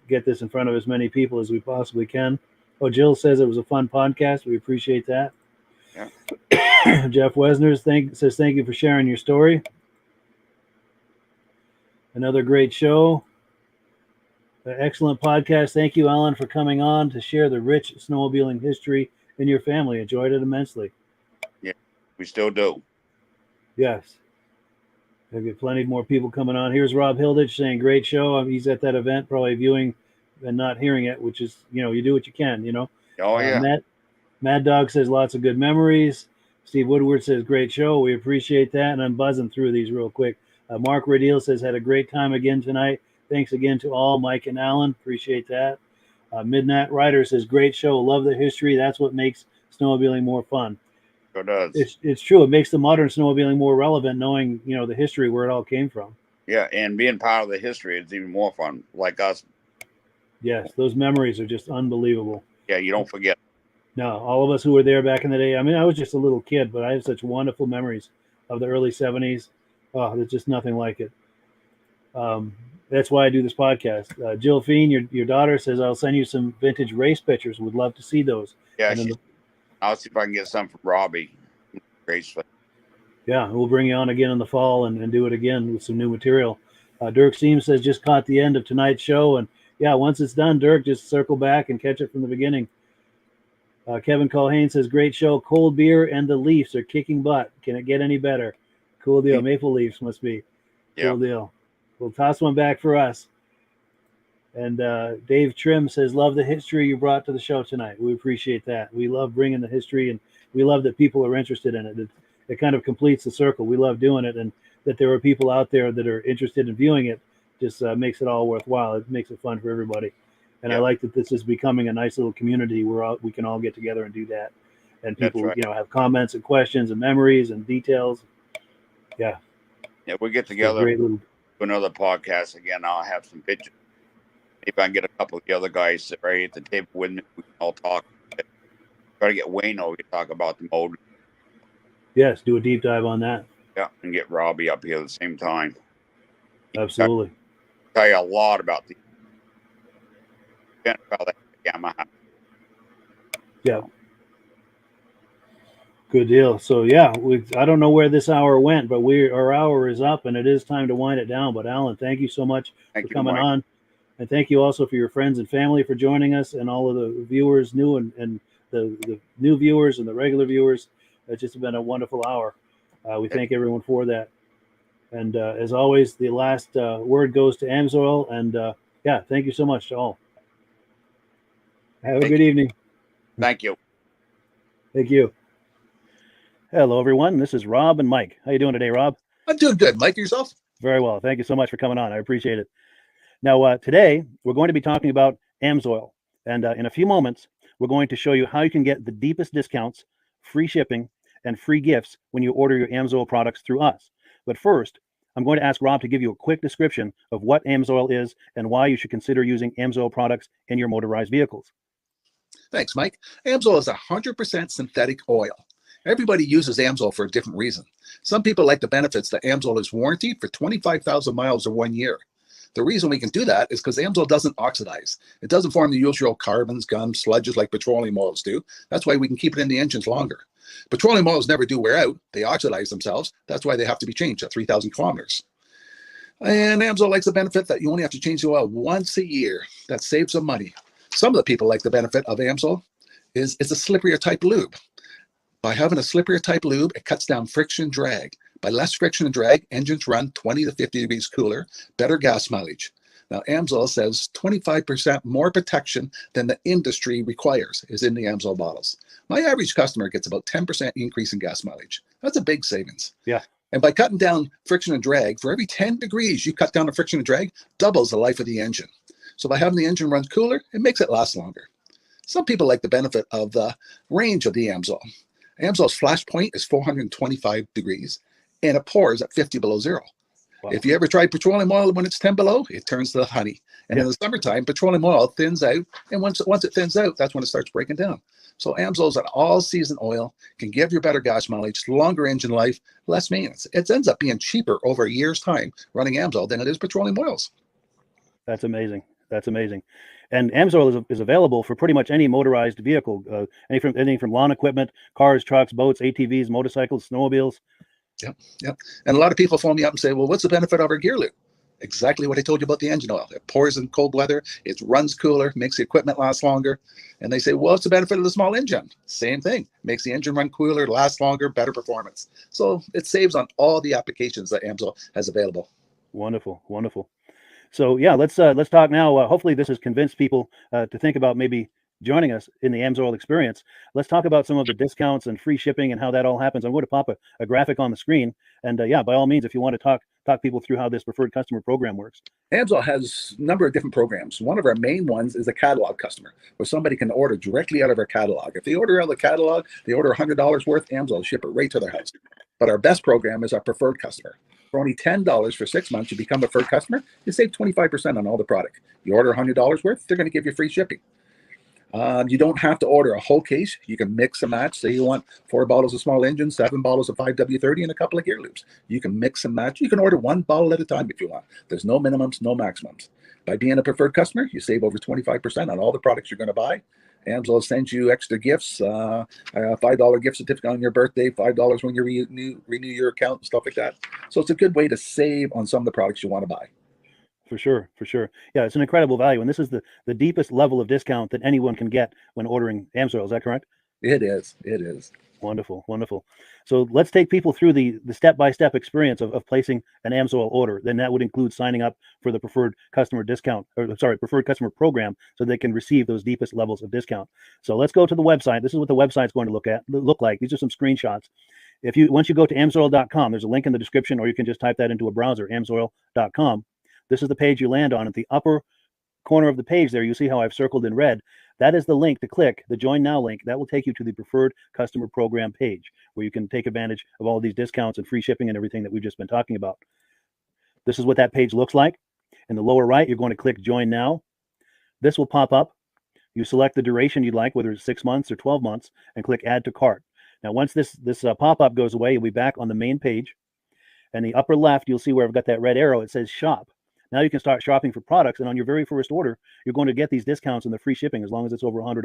get this in front of as many people as we possibly can. Oh, Jill says it was a fun podcast. We appreciate that. Yeah. Jeff Wesner says thank you for sharing your story. Another great show. Excellent podcast. Thank you, Alan, for coming on to share the rich snowmobiling history in your family. Enjoyed it immensely. Yeah, we still do. Yes. There'll be plenty more people coming on. Here's Rob Hilditch saying, great show. He's at that event, probably viewing and not hearing it, which is, you do what you can, Oh, yeah. Mad Dog says lots of good memories. Steve Woodward says, great show. We appreciate that. And I'm buzzing through these real quick. Mark Radiel says, had a great time again tonight. Thanks again to all, Mike and Alan. Appreciate that. Midnight Rider says, great show. Love the history. That's what makes snowmobiling more fun. It does. It's true. It makes the modern snowmobiling more relevant, knowing, the history, where it all came from. Yeah, and being part of the history is even more fun, like us. Yes, those memories are just unbelievable. Yeah, you don't forget. No, all of us who were there back in the day. I mean, I was just a little kid, but I have such wonderful memories of the early 70s. Oh, there's just nothing like it. That's why I do this podcast. Jill Fiend, your daughter, says, I'll send you some vintage race pictures. Would love to see those. Yeah, I'll see if I can get some from Robbie. Race. Yeah, we'll bring you on again in the fall and do it again with some new material. Dirk Seam says, just caught the end of tonight's show. And yeah, once it's done, Dirk, just circle back and catch it from the beginning. Kevin Colhane says, great show. Cold beer and the Leafs are kicking butt. Can it get any better? Cool deal. Maple Leafs must be. Cool deal. We'll toss one back for us. And Dave Trim says, love the history you brought to the show tonight. We appreciate that. We love bringing the history, and we love that people are interested in it. It kind of completes the circle. We love doing it, and that there are people out there that are interested in viewing it just makes it all worthwhile. It makes it fun for everybody. And I like that this is becoming a nice little community where we can all get together and do that. And people, have comments and questions and memories and details. Yeah. Yeah, we get together. Another podcast again. I'll have some pictures. If I can get a couple of the other guys sit right at the table with me, we can all talk. Try to get Wayne over to talk about the mode. Yes, do a deep dive on that. Yeah, and get Robbie up here at the same time. Absolutely. Tell you a lot about Yamaha. Yeah. Good deal. So yeah, I don't know where this hour went, but our hour is up and it is time to wind it down. But Alan, thank you so much for Thank you, coming Mike. on. And thank you also for your friends and family for joining us, and all of the viewers, new and the new viewers and the regular viewers. It's just been a wonderful hour. We thank everyone for that. And as always, the last word goes to Amsoil. And yeah, thank you so much to all. Have a good evening. Thank you. Thank you. Hello, everyone. This is Rob and Mike. How you doing today, Rob? I'm doing good. Mike, yourself? Very well. Thank you so much for coming on. I appreciate it. Now, today, we're going to be talking about Amsoil. And in a few moments, we're going to show you how you can get the deepest discounts, free shipping, and free gifts when you order your Amsoil products through us. But first, I'm going to ask Rob to give you a quick description of what Amsoil is and why you should consider using Amsoil products in your motorized vehicles. Thanks, Mike. Amsoil is 100% synthetic oil. Everybody uses Amsoil for a different reason. Some people like the benefits that Amsoil is warranted for 25,000 miles or 1 year. The reason we can do that is because Amsoil doesn't oxidize. It doesn't form the usual carbons, gums, sludges like petroleum oils do. That's why we can keep it in the engines longer. Petroleum oils never do wear out. They oxidize themselves. That's why they have to be changed at 3,000 kilometers. And Amsoil likes the benefit that you only have to change the oil once a year. That saves some money. Some of the people like the benefit of Amsoil is it's a slipperier type lube. By having a slipperier type lube, it cuts down friction and drag. By less friction and drag, engines run 20 to 50 degrees cooler, better gas mileage. Now, Amsoil says 25% more protection than the industry requires is in the Amsoil bottles. My average customer gets about 10% increase in gas mileage. That's a big savings. Yeah. And by cutting down friction and drag, for every 10 degrees you cut down the friction and drag, doubles the life of the engine. So by having the engine run cooler, it makes it last longer. Some people like the benefit of the range of the Amsoil. Amsoil's flash point is 425 degrees, and it pours at 50 below zero. Wow. If you ever tried petroleum oil when it's 10 below, it turns to honey. And in the summertime, petroleum oil thins out, and once it thins out, that's when it starts breaking down. So Amsoil's an all-season oil, can give you better gas mileage, longer engine life, less maintenance. It ends up being cheaper over a year's time running Amsoil than it is petroleum oils. That's amazing. That's amazing. And Amsoil is available for pretty much any motorized vehicle, anything from lawn equipment, cars, trucks, boats, ATVs, motorcycles, snowmobiles. Yep. And a lot of people phone me up and say, well, what's the benefit of our gear lube? Exactly what I told you about the engine oil. It pours in cold weather, it runs cooler, makes the equipment last longer. And they say, well, what's the benefit of the small engine? Same thing. Makes the engine run cooler, last longer, better performance. So it saves on all the applications that Amsoil has available. Wonderful, wonderful. So yeah, let's talk now. Hopefully this has convinced people to think about maybe joining us in the Amsoil experience. Let's talk about some of the discounts and free shipping and how that all happens. I'm going to pop a graphic on the screen. And yeah, by all means, if you want to talk people through how this preferred customer program works. Amsoil has a number of different programs. One of our main ones is a catalog customer, where somebody can order directly out of our catalog. If they order out of the catalog, they order $100 worth, Amsoil will ship it right to their house. But our best program is our preferred customer. For only $10 for 6 months, you become a preferred customer. You save 25% on all the product. You order $100 worth, they're going to give you free shipping. You don't have to order a whole case. You can mix and match. Say you want 4 bottles of small engine, 7 bottles of 5W30, and a couple of gear loops. You can mix and match. You can order 1 bottle at a time if you want. There's no minimums, no maximums. By being a preferred customer, you save over 25% on all the products you're going to buy. Amsoil sends you extra gifts, $5 gift certificate on your birthday, $5 when you renew your account and stuff like that. So it's a good way to save on some of the products you want to buy. For sure. Yeah, it's an incredible value. And this is the deepest level of discount that anyone can get when ordering Amsoil. Is that correct? It is. Wonderful. So let's take people through the step-by-step experience of placing an Amsoil order. Then that would include signing up for the preferred customer preferred customer program, so they can receive those deepest levels of discount. So let's go to the website. This is what the website's going to look like. These are some screenshots. Once you go to amsoil.com, there's a link in the description, or you can just type that into a browser, amsoil.com. This is the page you land on. At the upper corner of the page there, you see how I've circled in red. That is the link to click, the Join Now link. That will take you to the preferred customer program page, where you can take advantage of all of these discounts and free shipping and everything that we've just been talking about. This is what that page looks like. In the lower right, you're going to click Join Now. This will pop up. You select the duration you'd like, whether it's 6 months or 12 months, and click Add to Cart. Now, once this pop-up goes away, you'll be back on the main page. And the upper left, you'll see where I've got that red arrow. It says Shop. Now you can start shopping for products, and on your very first order, you're going to get these discounts and the free shipping as long as it's over $100.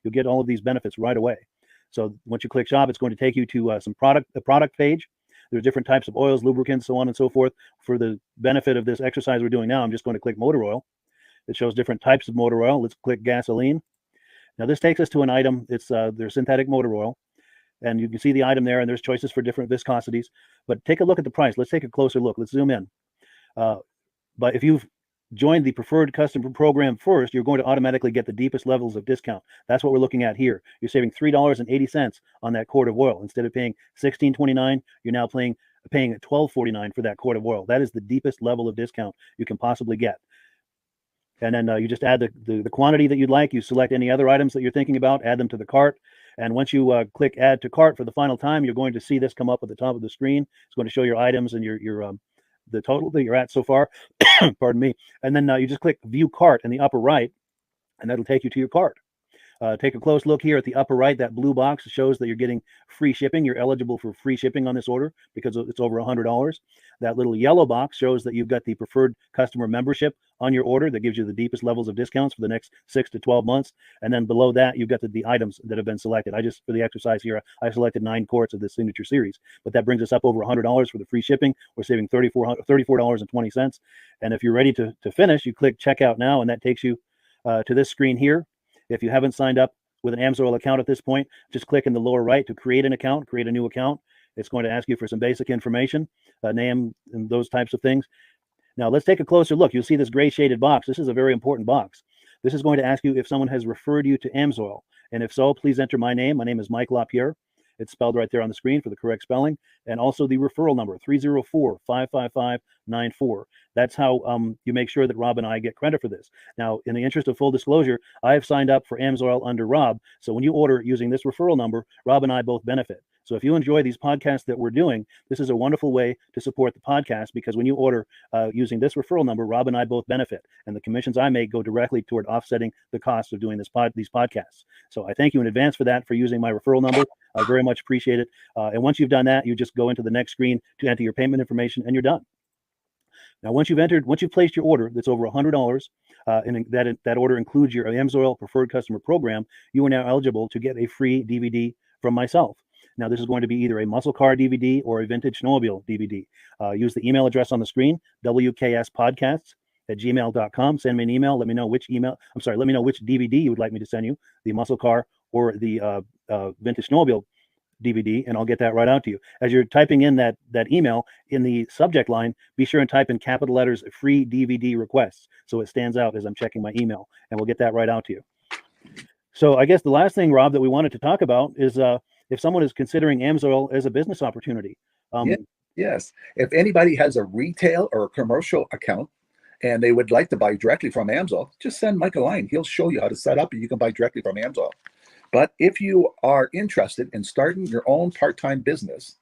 You'll get all of these benefits right away. So once you click shop, it's going to take you to a product page. There's different types of oils, lubricants, so on and so forth. For the benefit of this exercise we're doing now, I'm just going to click motor oil. It shows different types of motor oil. Let's click gasoline. Now this takes us to an item. It's their synthetic motor oil. And you can see the item there, and there's choices for different viscosities. But take a look at the price. Let's take a closer look. Let's zoom in. But if you've joined the preferred customer program first, you're going to automatically get the deepest levels of discount. That's what we're looking at here. You're saving $3.80 on that quart of oil. Instead of paying $16.29, you're now paying $12.49 for that quart of oil. That is the deepest level of discount you can possibly get. And then you just add the quantity that you'd like. You select any other items that you're thinking about, add them to the cart. And once you click add to cart for the final time, you're going to see this come up at the top of the screen. It's going to show your items and your the total that you're at so far. Pardon me. And then you just click view cart in the upper right, and that'll take you to your cart. Take a close look here at the upper right. That blue box shows that you're getting free shipping. You're eligible for free shipping on this order because it's over $100. That little yellow box shows that you've got the preferred customer membership on your order that gives you the deepest levels of discounts for the next 6 to 12 months. And then below that, you've got the items that have been selected. For the exercise here, I selected 9 quarts of the signature series, but that brings us up over $100 for the free shipping. We're saving $34.20. And if you're ready to finish, you click checkout now, and that takes you to this screen here. If you haven't signed up with an Amsoil account at this point, just click in the lower right to create an account, create a new account. It's going to ask you for some basic information, name and those types of things. Now let's take a closer look. You'll see this gray shaded box. This is a very important box. This is going to ask you if someone has referred you to Amsoil. And if so, please enter my name. My name is Mike LaPierre. It's spelled right there on the screen for the correct spelling. And also the referral number, 304-555-94. That's how you make sure that Rob and I get credit for this. Now, in the interest of full disclosure, I have signed up for Amsoil under Rob. So when you order using this referral number, Rob and I both benefit. So if you enjoy these podcasts that we're doing, this is a wonderful way to support the podcast, because when you order using this referral number, Rob and I both benefit. And the commissions I make go directly toward offsetting the cost of doing these podcasts. So I thank you in advance for that, for using my referral number. I very much appreciate it. And once you've done that, you just go into the next screen to enter your payment information, and you're done. Now, once you've placed your order that's over $100, and that order includes your Amsoil Preferred Customer Program, you are now eligible to get a free DVD from myself. Now, this is going to be either a muscle car DVD or a vintage snowmobile DVD. Use the email address on the screen, wkspodcasts@gmail.com. Send me an email. Let me know which DVD you would like me to send you, the muscle car or the vintage snowmobile DVD, and I'll get that right out to you. As you're typing in that email, in the subject line, be sure and type in capital letters free DVD requests, so it stands out as I'm checking my email, and we'll get that right out to you. So I guess the last thing, Rob, that we wanted to talk about is if someone is considering Amsoil as a business opportunity. Yes. If anybody has a retail or a commercial account and they would like to buy directly from Amsoil, just send Mike a line. He'll show you how to set up, and you can buy directly from Amsoil. But if you are interested in starting your own part-time business,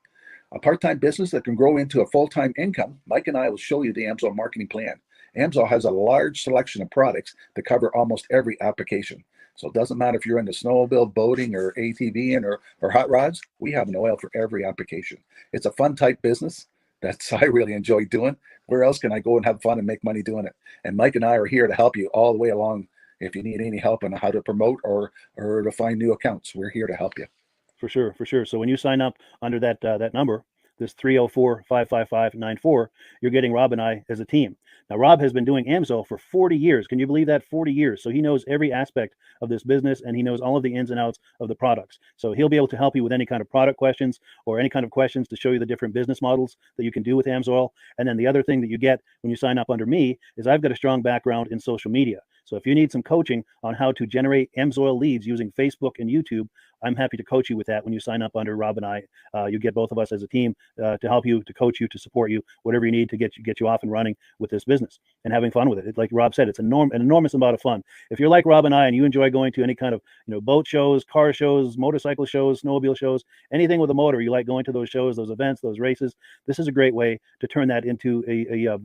a part-time business that can grow into a full-time income, Mike and I will show you the Amsoil marketing plan. Amsoil has a large selection of products that cover almost every application. So it doesn't matter if you're into snowmobile, boating, or ATVing or hot rods, we have an oil for every application. It's a fun type business that I really enjoy doing. Where else can I go and have fun and make money doing it? And Mike and I are here to help you all the way along. If you need any help on how to promote or to find new accounts, we're here to help you. For sure. So when you sign up under that number, this 304-555-94, you're getting Rob and I as a team. Now, Rob has been doing Amsoil for 40 years. Can you believe that? 40 years. So he knows every aspect of this business, and he knows all of the ins and outs of the products. So he'll be able to help you with any kind of product questions or any kind of questions to show you the different business models that you can do with Amsoil. And then the other thing that you get when you sign up under me is I've got a strong background in social media. So if you need some coaching on how to generate Amsoil leads using Facebook and YouTube, I'm happy to coach you with that when you sign up under Rob and I. You get both of us as a team to help you, to coach you, to support you, whatever you need to get you off and running with this business and having fun with it. Like Rob said, it's an enormous amount of fun. If you're like Rob and I and you enjoy going to any kind of boat shows, car shows, motorcycle shows, snowmobile shows, anything with a motor, you like going to those shows, those events, those races, this is a great way to turn that into a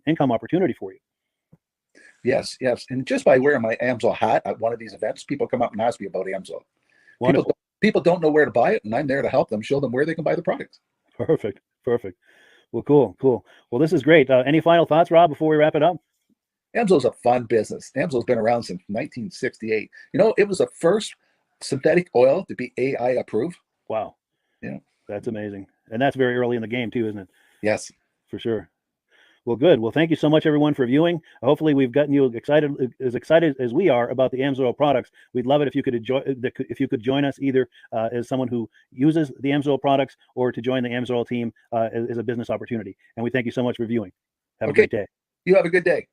income opportunity for you. Yes. And just by wearing my Amsoil hat at one of these events, people come up and ask me about Amsoil. People don't know where to buy it, and I'm there to help them, show them where they can buy the product. Perfect. Well, cool. Well, this is great. Any final thoughts, Rob, before we wrap it up? Amsoil's a fun business. Amsoil's been around since 1968. It was the first synthetic oil to be AI approved. Wow. Yeah. That's amazing. And that's very early in the game too, isn't it? Yes. For sure. Well, good. Well, thank you so much, everyone, for viewing. Hopefully, we've gotten you excited as we are about the Amsoil products. We'd love it if you could join us either as someone who uses the Amsoil products or to join the Amsoil team as a business opportunity. And we thank you so much for viewing. Have a great day. You have a good day.